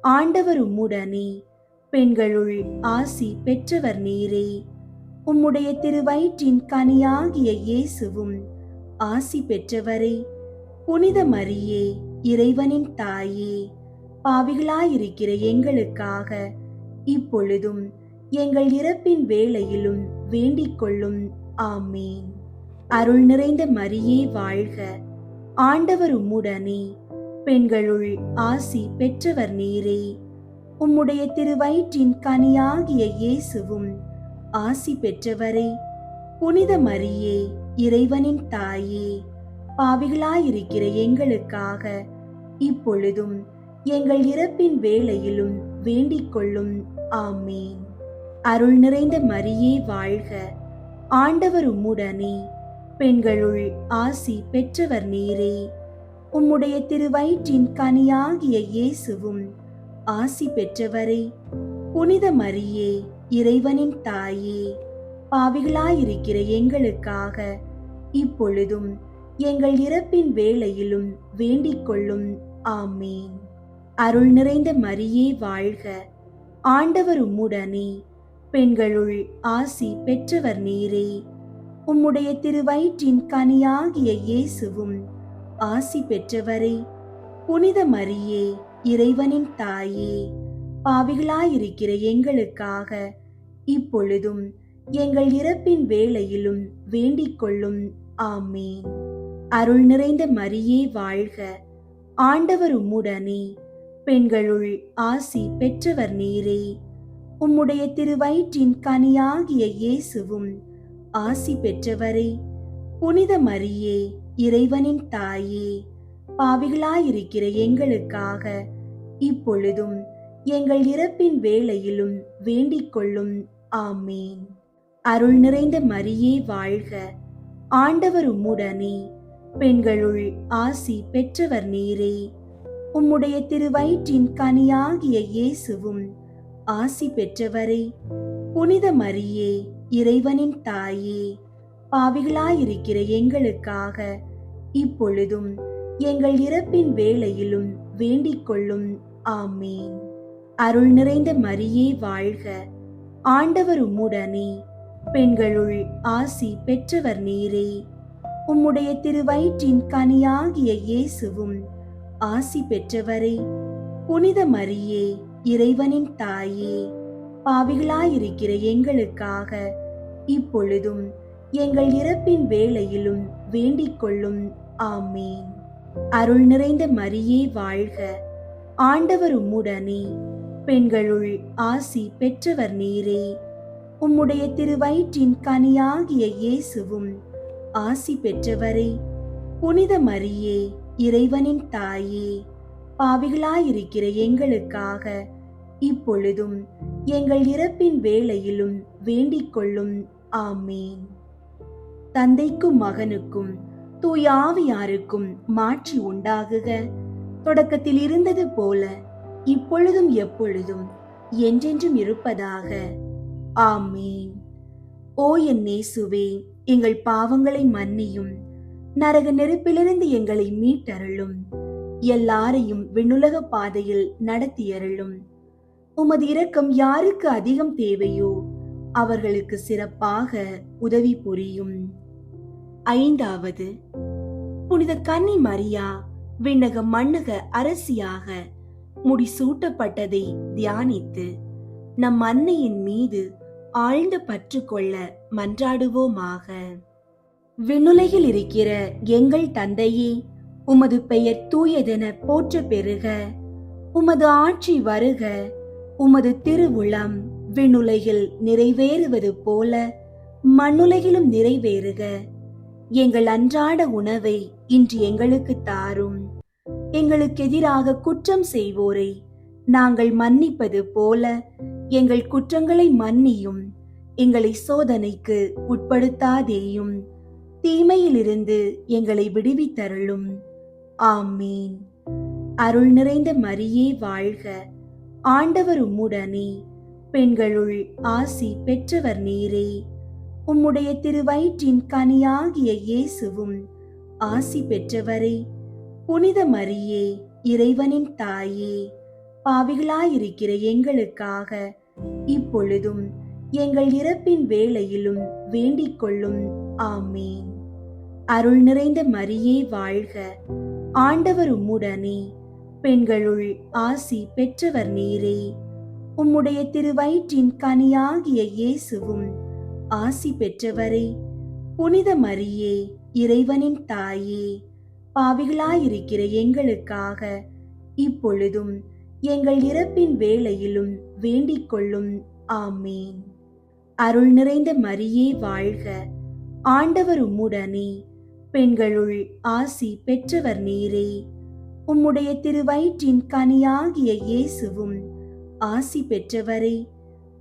ஆண்டவர் உம்முடனே, பெண்களுள் ஆசி பெற்றவர் நீரே. உம்முடைய திருவயிற்றின் கனியாகிய இயேசுவும் ஆசி பெற்றவரே. புனித மரியே, இறைவனின் தாயே, பாவிகளாயிருக்கிற எங்களுக்காக இப்பொழுதும் எங்கள் இறப்பின் வேளையிலும் வேண்டிக் கொள்ளும். ஆமீன். அருள் நிறைந்த மரியே வாழ்க. ஆண்டவர் உம்முடனே, பெண்களுள் ஆசி பெற்றவர் நீரே. உம்முடைய திருவயிற்றின் கனியாகிய இயேசுவும் ஆசி பெற்றவரே. புனித மரியே, இறைவனின் தாயே, பாவிகளாயிருக்கிற எங்களுக்காக இப்பொழுதும் எங்கள் இறப்பின் வேளையிலும் வேண்டிக் கொள்ளும். ஆமீன். அருள் நிறைந்த மரியே வாழ்க. ஆண்டவர் உம்முடனே, பெண்களுள் ஆசி பெற்றவர் நீரே. உம்முடைய திருவயிற்றின் கனியாகிய இயேசுவும் ஆசி பெற்றவரே. புனித மரியே, இறைவனின் தாயே, பாவிகளாயிருக்கிற எங்களுக்காக இப்பொழுதும் எங்கள் இறப்பின் வேளையிலும் வேண்டிக் கொள்ளும். ஆமீன். அருள் நிறைந்த மரியே வாழ்க. ஆண்டவர் உம்முடனே, பெண்களுள் ஆசி பெற்றவர் நீரே. உம்முடைய திருவயிற்றின் கனியாகிய இயேசுவும் ஆசி பெற்றவரே. புனித மரியே, இறைவனின் தாயே, பாவிகளாயிருக்கிற எங்களுக்காக இப்பொழுதும் எங்கள் இறப்பின் வேளையிலும் வேண்டிக் கொள்ளும். ஆமீன். அருள் நிறைந்த மரியே வாழ்க. ஆண்டவர் உம்முடனே, பெண்களுள் ஆசி பெற்றவர் நீரே. உம்முடைய திருவயிற்றின் கனியாகிய இயேசுவும் ஆசி பெற்றவரே. புனித மரியே, இறைவனின் தாயே, பாவிகளாயிருக்கிற எங்களுக்காக இப்பொழுதும் எங்கள் இறப்பின் வேளையிலும் வேண்டிக் கொள்ளும். ஆமீன். அருள் நிறைந்த மரியே வாழ்க. ஆண்டவர் உம்முடனே, பெண்களுள் ஆசி பெற்றவர் நீரே. உம்முடைய திருவயிற்றின் கனியாகிய இயேசுவும் ஆசி பெற்றவரே. புனித மரியே, இறைவனின் தாயே, பாவிகளாயிருக்கிற எங்களுக்காக இப்பொழுதும் எங்கள் இறப்பின் வேளையிலும் வேண்டிக் கொள்ளும். ஆமீன். அருள் நிறைந்த மரியே வாழ்க. ஆண்டவர் உம்முடனே, பெண்களுள் ஆசி பெற்றவர் நீரே. உம்முடைய திருவயிற்றின் கனியாகிய இயேசுவும் ஆசி பெற்றவரே. புனித மரியே, இறைவனின் தாயே, பாவிகளாயிருக்கிற எங்களுக்காக இப்பொழுதும் எங்கள் இறப்பின் வேளையிலும் வேண்டிக் கொள்ளும். ஆமீன். அருள் நிறைந்த மரியே வாழ்க. ஆண்டவர் உம்முடனே, பெண்களுள் ஆசி பெற்றவர் நீரே. உம்முடைய திருவயிற்றின் கனியாகிய இயேசுவும் ஆசி பெற்றவரே. புனித மரியே, இறைவனின் தாயே, பாவிகளாயிருக்கிற எங்களுக்காக இப்பொழுதும் எங்கள் இறப்பின் வேளையிலும் வேண்டிக் கொள்ளும். ஆமீன். தந்தைக்கும் மகனுக்கும் தூய ஆவியாருக்கும் மாட்சி உண்டாகுக. தொடக்கத்தில் இருந்தது போல இப்பொழுதும் எப்பொழுதும் என்றென்றும் இருப்பதாக. ஆமீன். ஓ என் இயேசுவே, எங்கள் பாவங்களை மன்னியும், நரக நெருப்பிலிருந்து எங்களை மீட்டருளும், எல்லாரையும் விண்ணுலக பாதையில் நடத்தியருளும். உமது இரக்கம் யாருக்கு அதிகம் தேவையோ அவர்களுக்கு சிறப்பாக உதவி புரியும். ஐந்தாவது, புனித கன்னி மரியா விண்ணக மண்ணக அரசியாக முடிசூட்டப்பட்டதை தியானித்து நம் அன்னையின் மீது ஆழ்ந்த பற்று கொள்ள மன்றாடுவோமாக. விண்ணுலகில் இருக்கிற எங்கள் தந்தையே, உமது பெயர் தூயதென போற்ற பெறுக. உமது ஆட்சி வருக. உமது திருவுளம் விண்ணுலகில் நிறைவேறுவது போல மண்ணுலகிலும் நிறைவேறுக. எங்கள் அன்றாட உணவை இன்று எங்களுக்கு தாரும். எங்களுக்கு எதிராக குற்றம் செய்வோரை நாங்கள் மன்னிப்பது போல எங்கள் குற்றங்களை மன்னியும். எங்களை சோதனைக்கு உட்படுத்தாதேயும், தீமையிலிருந்து எங்களை விடுவித்தருளும். ஆமீன். அருள் நிறைந்த மரியே வாழ்க. ஆண்டவர் உம்முடனே, பெண்களுள் ஆசி பெற்றவர் நீரே. உம்முடைய திருவயிற்றின் கனியாகிய இயேசுவும் ஆசி பெற்றவரே. புனித மரியே, இறைவனின் தாயே, பாவிகளாயிருக்கிற எங்களுக்காக இப்பொழுதும் எங்கள் இறப்பின் வேளையிலும் வேண்டிக் கொள்ளும். ஆமீன். அருள் நிறைந்த மரியே வாழ்க. ஆண்டவர் உம்முடனே, பெண்களுள் ஆசி பெற்றவர் நீரே. உம்முடைய திருவயிற்றின் கனியாகிய இயேசுவும் ஆசி பெற்றவரே. புனித மரியே, இறைவனின் தாயே, பாவிகளாயிருக்கிற எங்களுக்காக இப்பொழுதும் எங்கள் இறப்பின் வேளையிலும் வேண்டிக் கொள்ளும். ஆமீன். அருள் நிறைந்த மரியே வாழ்க. ஆண்டவர் உம்முடனே, பெண்களுள் ஆசி பெற்றவர் நீரே. உம்முடைய திருவயிற்றின் கனியாகிய இயேசுவும் ஆசி பெற்றவரே.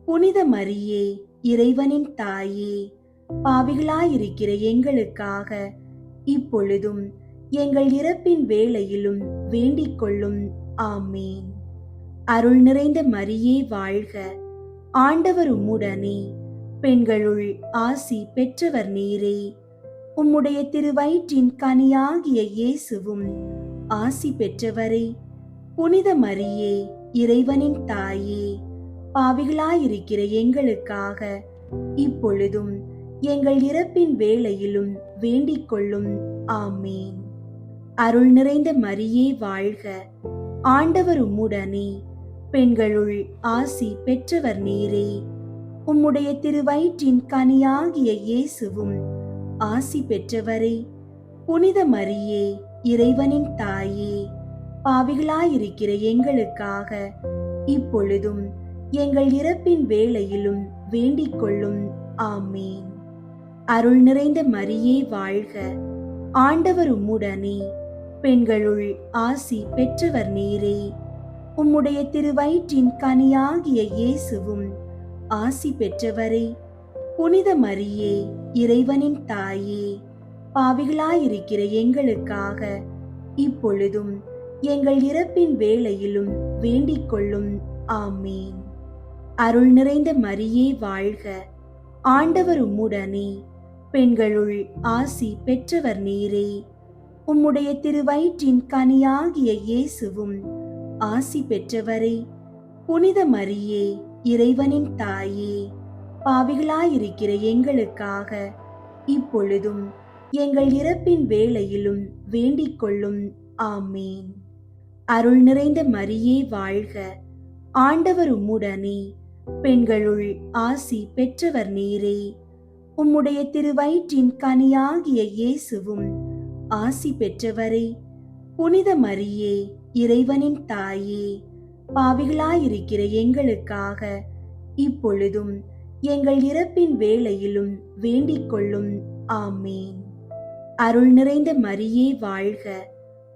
புனித மரியே, இறைவனின் தாயே, பாவிகளாயிருக்கிற எங்களுக்காக இப்பொழுதும் எங்கள் இறப்பின் வேளையிலும் வேண்டிக் கொள்ளும். ஆமீன். அருள் நிறைந்த மரியே வாழ்க. ஆண்டவர் உம்முடனே, பெண்களுள் ஆசி பெற்றவர் நீரே. உம்முடைய திருவயிற்றின் கனியாகிய இயேசுவும் ஆசி பெற்றவரே. புனித மரியே, இறைவனின் தாயே, பாவிகளாயிருக்கிற எங்களுக்காக இப்பொழுதும் எங்கள் இறப்பின் வேளையிலும் வேண்டிக் கொள்ளும். ஆமீன். அருள் நிறைந்த மரியே வாழ்க. ஆண்டவர் உம்முடனே, பெண்களுள் ஆசி பெற்றவர் நீரே. உம்முடைய திருவயிற்றின் கனியாகிய இயேசுவும் ஆசி பெற்றவரே. புனித மரியே, இறைவனின் தாயே, பாவிகளாயிருக்கிற எங்களுக்காக இப்பொழுதும் எங்கள் இறப்பின் வேளையிலும் வேண்டிக் கொள்ளும். ஆமீன். அருள் நிறைந்த மரியே வாழ்க. ஆண்டவர் உம்முடனே, பெண்களுள் ஆசி பெற்றவர் நீரே. உம்முடைய திருவயிற்றின் கனியாகிய இயேசுவும் ஆசி பெற்றவரே. புனித மரியே, இறைவனின் தாயே, பாவிகளாயிருக்கிற எங்களுக்காக இப்பொழுதும் எங்கள் இறப்பின் வேளையிலும் வேண்டிக் கொள்ளும். ஆமீன். அருள் நிறைந்த மரியே வாழ்க. ஆண்டவர் உம்முடனே, பெண்களுள் ஆசி பெற்றவர் நீரே. உம்முடைய திருவயிற்றின் கனியாகிய இயேசுவும் ஆசி பெற்றவரே. புனித மரியே, இறைவனின் தாயே, பாவிகளாயிருக்கிற எங்களுக்காக இப்பொழுதும் எங்கள் இறப்பின் வேளையிலும் வேண்டிக் கொள்ளும். ஆமீன். அருள் நிறைந்த மரியே வாழ்க. ஆண்டவர் உம்முடனே, பெண்களுள் ஆசி பெற்றவர் நீரே. உம்முடைய திருவயிற்றின் கனியாகிய இயேசுவும் ஆசி பெற்றவரே. புனித மரியே, இறைவனின் தாயே, பாவிகளாயிருக்கிற எங்களுக்காக இப்பொழுதும் எங்கள் இறப்பின் வேளையிலும் வேண்டிக் கொள்ளும். ஆமீன். அருள் நிறைந்த மரியே வாழ்க.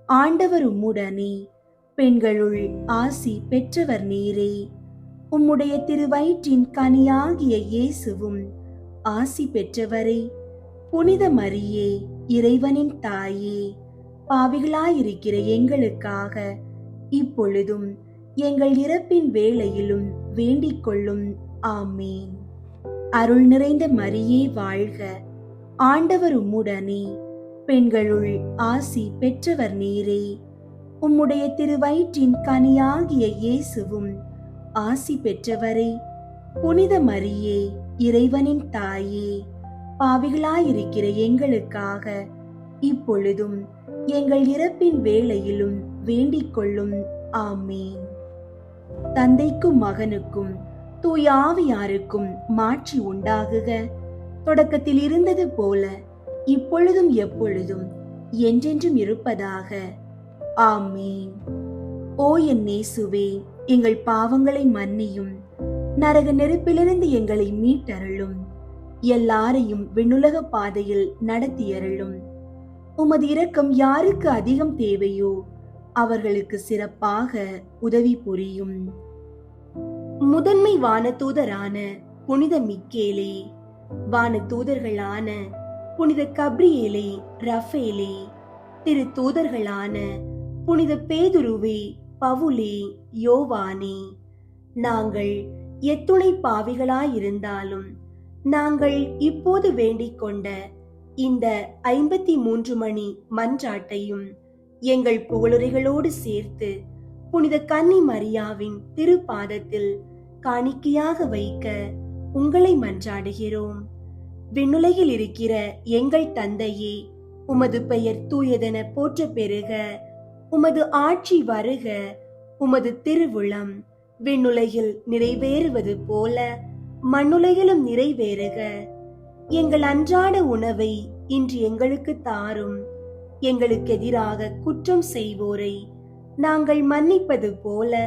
ஆண்டவர் உம்முடனே, பெண்களுள் ஆசி பெற்றவர் நீரே. உம்முடைய திருவயிற்றின் கனியாகிய இயேசுவும் ஆசி பெற்றவரே. புனித மரியே, இறைவனின் தாயே, பாவிகளாயிருக்கிற எங்களுக்காக இப்பொழுதும் எங்கள் இறப்பின் வேளையிலும் வேண்டிக் கொள்ளும். ஆமீன். அருள் நிறைந்த மரியே வாழ்க, ஆண்டவர் உம்முடனே, பெண்களுள் ஆசி பெற்றவர் நீரே. உம்முடைய திருவயிற்றின் கனியாகிய இயேசுவும் ஆசி பெற்றவரே. புனித மரியே, இறைவனின் தாயே, பாவிகளாயிருக்கிற எங்களுக்காக இப்பொழுதும் எங்கள் இறப்பின் வேளையிலும் வேண்டிக் கொள்ளும். ஆமீன். தந்தைக்கும் மகனுக்கும் தூய ஆவியாருக்கும் மாட்சி உண்டாகுக. தொடக்கத்தில் இருந்தது போல இப்பொழுதும் எப்பொழுதும் என்றென்றும் இருப்பதாக. ஆமீன். ஓ என் இயேசுவே, எங்கள் பாவங்களை மன்னியும், நரக நெருப்பிலிருந்து எங்களை மீட்டருளும், எல்லாரையும் விண்ணுலக பாதையில் நடத்தியருளும். உமது இரக்கம் யாருக்கு அதிகம் தேவையோ அவர்களுக்கு சிறப்பாக உதவி புரியும். முதன்மை வானதூதரான புனித மிக்கேலே, வானதூதர்களான புனித கப்ரியேலே, ரஃபேலே, திரு தூதர்களான புனித பேதுருவே, பவுலே, யோவானே, நாங்கள் எத்துணை பாவிகளாயிருந்தாலும் நாங்கள் இப்போது வேண்டிக் கொண்ட இந்த 53 மணி மன்றாட்டையும் எங்கள் புகழுரைகளோடு சேர்த்து புனித கன்னி மரியாவின் திருப்பாதத்தில் காணிக்கையாக வைக்க உங்களை மன்றாடுகிறோம். விண்ணுலகில் இருக்கிற எங்கள் தந்தையே, உமது பெயர் தூயதென போற்ற பெறுக. உமது ஆட்சி வருக. உமது திருவுளம் விண்ணுலகில் நிறைவேறுவது போல மண்ணுலகிலும் நிறைவேறுக. எங்கள் அன்றாட உணவை இன்று எங்களுக்கு தாரும். எங்களுக்கு எதிராக குற்றம் செய்வோரை நாங்கள் மன்னிப்பது போல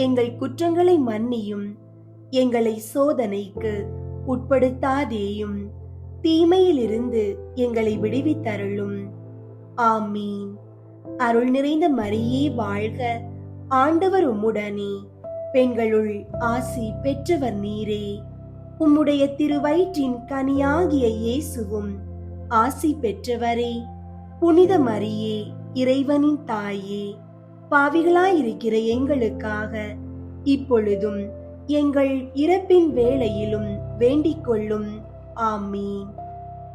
எங்கள் குற்றங்களை மன்னியும். எங்களை சோதனைக்கு உட்படுத்தாதேயும், தீமையிலிருந்து எங்களை விடுவித்தருளும். ஆமீன். அருள் நிறைந்த மரியே வாழ்க, ஆண்டவர் உம்முடனே, பெண்களுள் ஆசி பெற்றவர் நீரே. உம்முடைய திருவயிற்றின் கனியாகிய இயேசுவும் ஆசி பெற்றவரே. புனித மரியே, இறைவனின் தாயே, பாவிகளாயிருக்கிற எங்களுக்காக இப்பொழுதும் எங்கள் இறப்பின் வேளையிலும் வேண்டிக் கொள்ளும். ஆமீன்.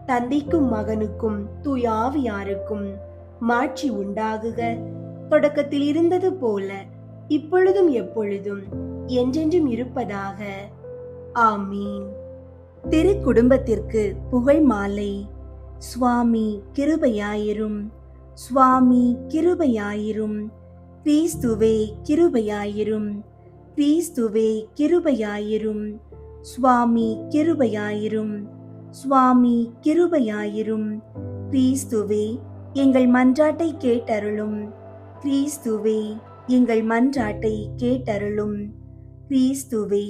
தந்தைக்கும் மகனுக்கும் தூய ஆவியாருக்கும் மாட்சி உண்டாகுக. தொடக்கத்தில் இருந்தது போல இப்பொழுதும் எப்பொழுதும் என்றென்றும் இருப்பதாக. ஆமீன். திரு குடும்பத்திற்கு புகழ் மாலை. சுவாமி கிருபையாயிரும், சுவாமி கிருபையாயிரும், கிறிஸ்துவே கிருபையாயிரும், கிறிஸ்துவே கிருபையாயிரும், சுவாமி கிருபையாயிரும், சுவாமி கிருபையாயிரும். கிறிஸ்துவே எங்கள் மன்றாட்டை கேட்டருளும், கிறிஸ்துவே எங்கள் மன்றாட்டை கேட்டருளும், கிறிஸ்துவே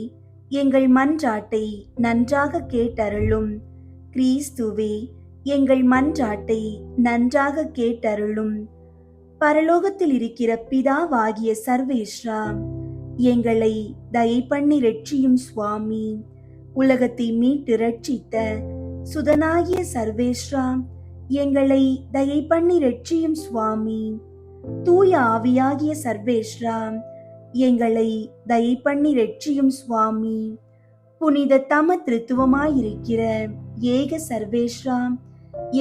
எங்கள் மன்றாட்டை நன்றாக கேட்டருளும், கிறிஸ்துவே எங்கள் மன்றாட்டை நன்றாக கேட்டருளும். பரலோகத்தில் இருக்கிற பிதாவாகிய சர்வேஸ்வரா, எங்களை தயை பண்ணி ரட்சியும் சுவாமி. உலகத்தை மீட்டு ரட்சித்த சுதனாகிய சர்வேஸ்வரா, எங்களை தயை பண்ணி ரட்சியும் சுவாமி. தூய ஆவியாகிய சர்வேஸ்வரா, எங்களை தயை பண்ணி ரட்சியும் சுவாமி. புனித தம திருத்துவமாயிருக்கிற ஏக சர்வேஸ்வரா,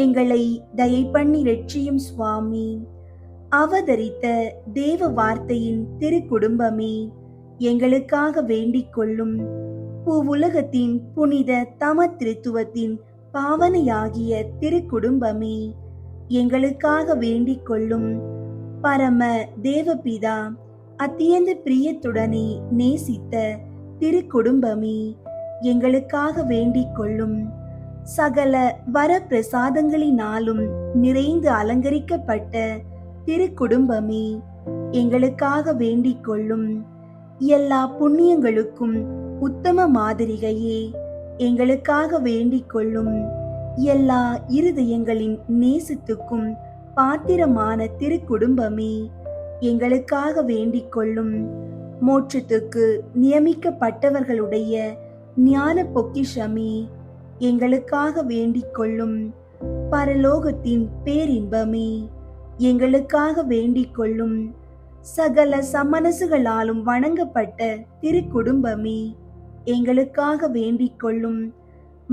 எங்களை தயை பண்ணி ரட்சியும் சுவாமி. அவதரித்த தேவ வார்த்தையின் திரு குடும்பமே, எங்களுக்காக வேண்டிக் கொள்ளும். பூவுலகத்தின் புனித தம திருத்துவத்தின் பாவனையாகிய திரு குடும்பமே, எங்களுக்காக வேண்டிக் கொள்ளும். பரம தேவபிதா அத்தியந்த பிரியத்துடனே நேசித்த திரு குடும்பமே, எங்களுக்காக வேண்டிக் கொள்ளும். சகல வர பிரசாதங்களினாலும் நிறைந்து அலங்கரிக்கப்பட்ட திரு குடும்பமே, எங்களுக்காக வேண்டிக் கொள்ளும். எல்லா புண்ணியங்களுக்கும் உத்தம மாதிரிகையே, எங்களுக்காக வேண்டிக் கொள்ளும். எல்லா இருதயங்களின் நேசத்துக்கும் பாத்திரமான திரு குடும்பமே, எங்களுக்காக வேண்டிக் கொள்ளும். மோட்சத்துக்கு நியமிக்கப்பட்டவர்களுடைய ஞான பொக்கிஷமே, எங்களுக்காக வேண்டிக் கொள்ளும். பரலோகத்தின் பேரின்பமே, எங்களுக்காக வேண்டிக் கொள்ளும். சகல சமனசுகளாலும் வணங்கப்பட்ட திருக்குடும்பமே, எங்களுக்காக வேண்டிக் கொள்ளும்.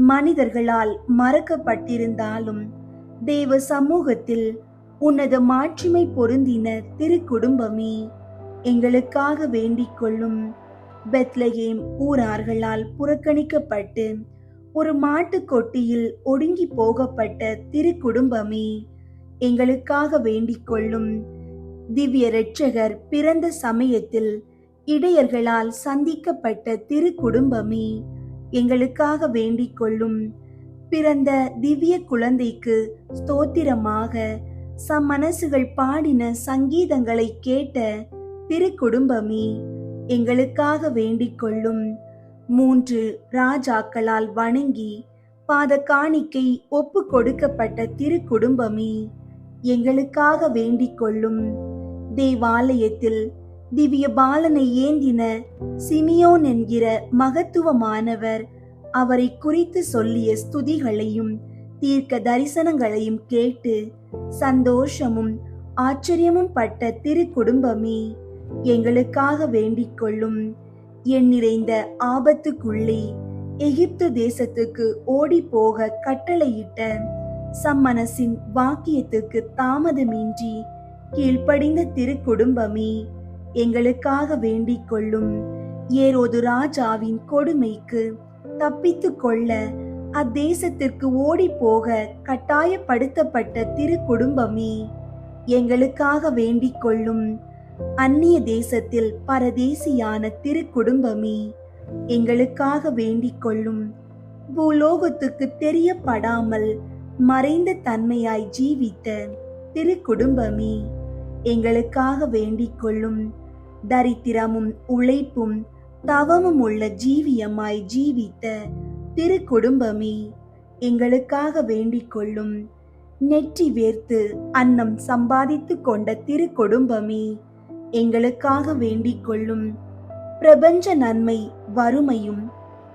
மனிதர்களால் மறக்கப்பட்டிருந்தாலும் தேவ சமூகத்தில் உன்னத மாட்சிமை பொருந்தின திருக்குடும்பமே, எங்களுக்காக வேண்டிக் கொள்ளும். பெத்லகேம் ஊரார்களால் புறக்கணிக்கப்பட்டு ஒரு மாட்டுக் கொட்டியில் ஒடுங்கி போகப்பட்ட திருக்குடும்பமே, எங்களுக்காக வேண்டிக் கொள்ளும். திவ்ய இரட்சகர் பிறந்த சமயத்தில் இடையர்களால் சந்திக்கப்பட்ட திருக்குடும்பமே, எங்களுக்காக வேண்டிக் கொள்ளும். பிறந்த திவ்ய குழந்தைக்கு ஸ்தோத்திரமாக சம்மனசுகள் பாடின சங்கீதங்களை கேட்ட திருக்குடும்பமே, எங்களுக்காக வேண்டிக் கொள்ளும். 3 ராஜாக்களால் வணங்கி பாத காணிக்கை ஒப்பு கொடுக்கப்பட்ட திருக்குடும்பமே, எங்களுக்காக வேண்டிக் கொள்ளும். தேவாலயத்தில் திவ்ய பாலனை ஏந்தின சிமியோன் என்கிற மகத்துவமானவர் அவரை குறித்து சொல்லிய ஸ்துதிகளையும் தீர்க்க தரிசனங்களையும் கேட்டு சந்தோஷமும் ஆச்சரியமும் பட்ட திருக்குடும்பமே, எங்களுக்காக வேண்டிக் கொள்ளும். என் நிறைந்த ஆபத்துக்குள்ளே எகிப்து தேசத்துக்கு ஓடி போக கட்டளையிட்ட சம்மனசின் வாக்கியத்துக்கு தாமதமின்றி கீழ்ப்படிந்த திருக்குடும்பமே, எங்களுக்காக வேண்டிக் கொள்ளும். ஏரோது ராஜாவின் கொடுமைக்கு தப்பித்து கொள்ள அத்தேசத்திற்கு ஓடி போக கட்டாயப்படுத்தப்பட்ட திருக்குடும்பமே, எங்களுக்காக வேண்டிக் கொள்ளும். அந்நிய தேசத்தில் பரதேசியான திருக்குடும்பமே, எங்களுக்காக வேண்டிக் கொள்ளும். பூலோகத்துக்கு தெரியப்படாமல் மறைந்த தன்மையாய் ஜீவித்த திருக்குடும்பமே, எங்களுக்காக வேண்டிக் கொள்ளும். தரித்திரமும் உழைப்பும் தவமும் உள்ள ஜீவியமாய் ஜீவித்த திருக்குடும்பமே, எங்களுக்காக வேண்டிக் கொள்ளும். நெற்றி வேர்த்து அன்னம் சம்பாதித்து கொண்ட திருக்குடும்பமே, எங்களுக்காக வேண்டிக் கொள்ளும். பிரபஞ்ச நன்மை வறுமையும்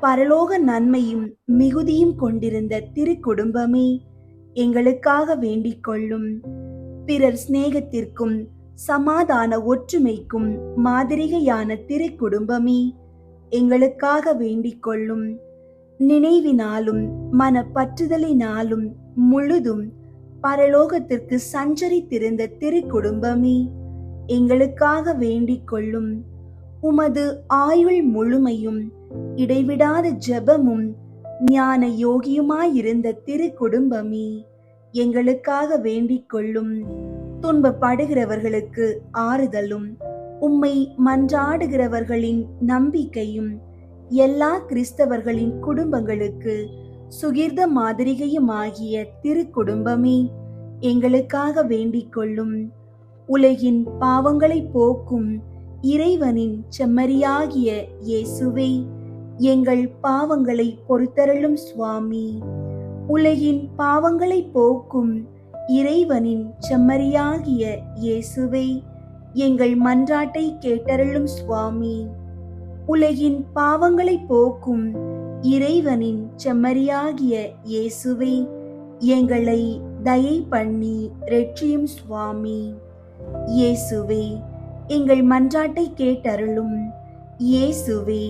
பரலோக நன்மையும் மிகுதியும் கொண்டிருந்த திருக்குடும்பமே, எங்களுக்காக வேண்டிக் கொள்ளும். பிறர் சிநேகத்திற்கும் சமாதான ஒற்றுமைக்கும் மாதிரிகையான திருக்குடும்பமே, எங்களுக்காக வேண்டிக் கொள்ளும். நினைவினாலும் மனப்பற்றுதலினாலும் முழுதும் பரலோகத்திற்கு சஞ்சரித்திருந்த திருக்குடும்பமே, எங்களுக்காக வேண்டிக் கொள்ளும். உமது ஆயுள் முழுமையும் இடைவிடாத ஜெபமும் ஞான யோகியுமாயிருந்த திருக்குடும்பமே, எங்களுக்காக வேண்டிக் கொள்ளும். துன்பப்படுகிறவர்களுக்கு ஆறுதலும் உம்மை மன்றாடுகிறவர்களின் நம்பிக்கையும் எல்லா கிறிஸ்தவர்களின் குடும்பங்களுக்கு சுகிர்த மாதிரிகையுமாகிய திருக்குடும்பமே, எங்களுக்காக வேண்டிக் கொள்ளும். உலகின் பாவங்களை போக்கும் இறைவனின் செம்மறியாகிய இயேசுவே, எங்கள் பாவங்களை பொறுத்தருளும் சுவாமி. உலகின் பாவங்களை போக்கும் இறைவனின் செம்மறியாகிய இயேசுவே, எங்கள் மன்றாட்டை கேட்டருளும் சுவாமி. உலகின் பாவங்களை போக்கும் இறைவனின் செம்மறியாகிய இயேசுவே, எங்களை தயை பண்ணி இரட்சியும் சுவாமி. இயேசுவே, எங்கள் மன்றாட்டை கேட்டருளும். இயேசுவே,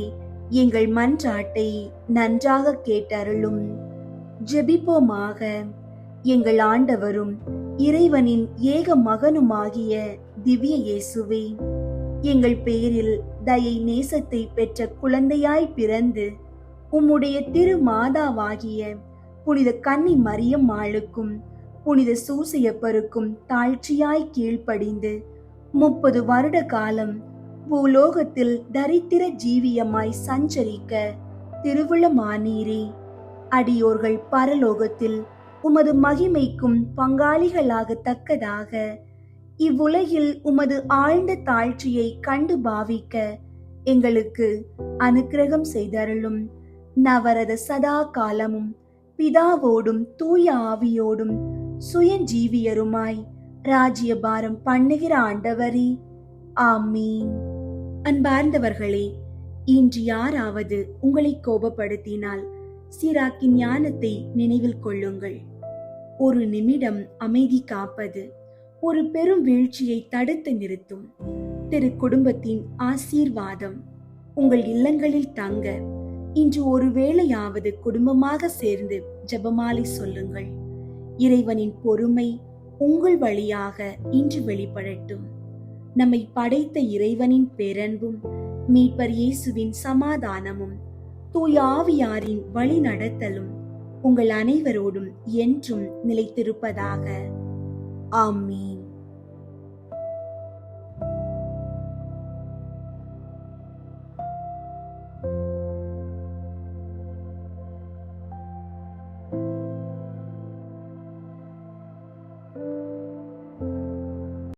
எங்கள் மன்றாட்டை நன்றாக கேட்டருளும். ஜெபிப்போமாக. எங்கள் ஆண்டவரும் இறைவனின் ஏக மகனுமாகிய திவ்ய இயேசுவே, எங்கள் பேரில் தயை நேசத்தை பெற்ற குழந்தையாய் பிறந்து உம்முடைய திரு மாதாவாகிய புனித கன்னி மரியம்மாளுக்கும் புனித சூசையப்பருக்கும் தாழ்ச்சியாய் கீழ்ப்படிந்து 30 வருட காலம் பூலோகத்தில் தரித்திர ஜீவியமாய் சஞ்சரிக்க திருவுளமானீரே. அடியோர்கள் பரலோகத்தில் உமது மகிமைக்கும் பங்காளிகளாகத்தக்கதாக இவ்வுலகில் உமது ஆழ்ந்த தாழ்ச்சியை கண்டு பாவிக்க எங்களுக்கு அனுக்கிரகம் செய்தருளும். நவரத சதா காலமும் பிதாவோடும் தூய ஆவியோடும் சுயஜீவியருமாய் ராஜ்யபாரம் பண்ணுகிற ஆண்டவரே, ஆமீன். அன்பார்ந்தவர்களே, இன்று யாராவது உங்களை கோபப்படுத்தினால் சிராக்கின் ஞானத்தை நினைவில் கொள்ளுங்கள். ஒரு நிமிடம் அமைதி காப்பது ஒரு பெரும் வீழ்ச்சியை தடுத்து நிறுத்தும். திரு குடும்பத்தின் ஆசீர்வாதம் உங்கள் இல்லங்களில் தங்க இன்று ஒரு வேளையாவது குடும்பமாக சேர்ந்து ஜெபமாலை சொல்லுங்கள். இறைவனின் பொறுமை உங்கள் வழியாக இன்று வெளிப்படட்டும். நம்மை படைத்த இறைவனின் பேரன்பும் மீட்பர் இயேசுவின் சமாதானமும் தூய ஆவியாரின் வழி நடத்தலும் உங்கள் அனைவரோடும் என்றும் நிலைத்திருப்பதாக. ஆமீன்.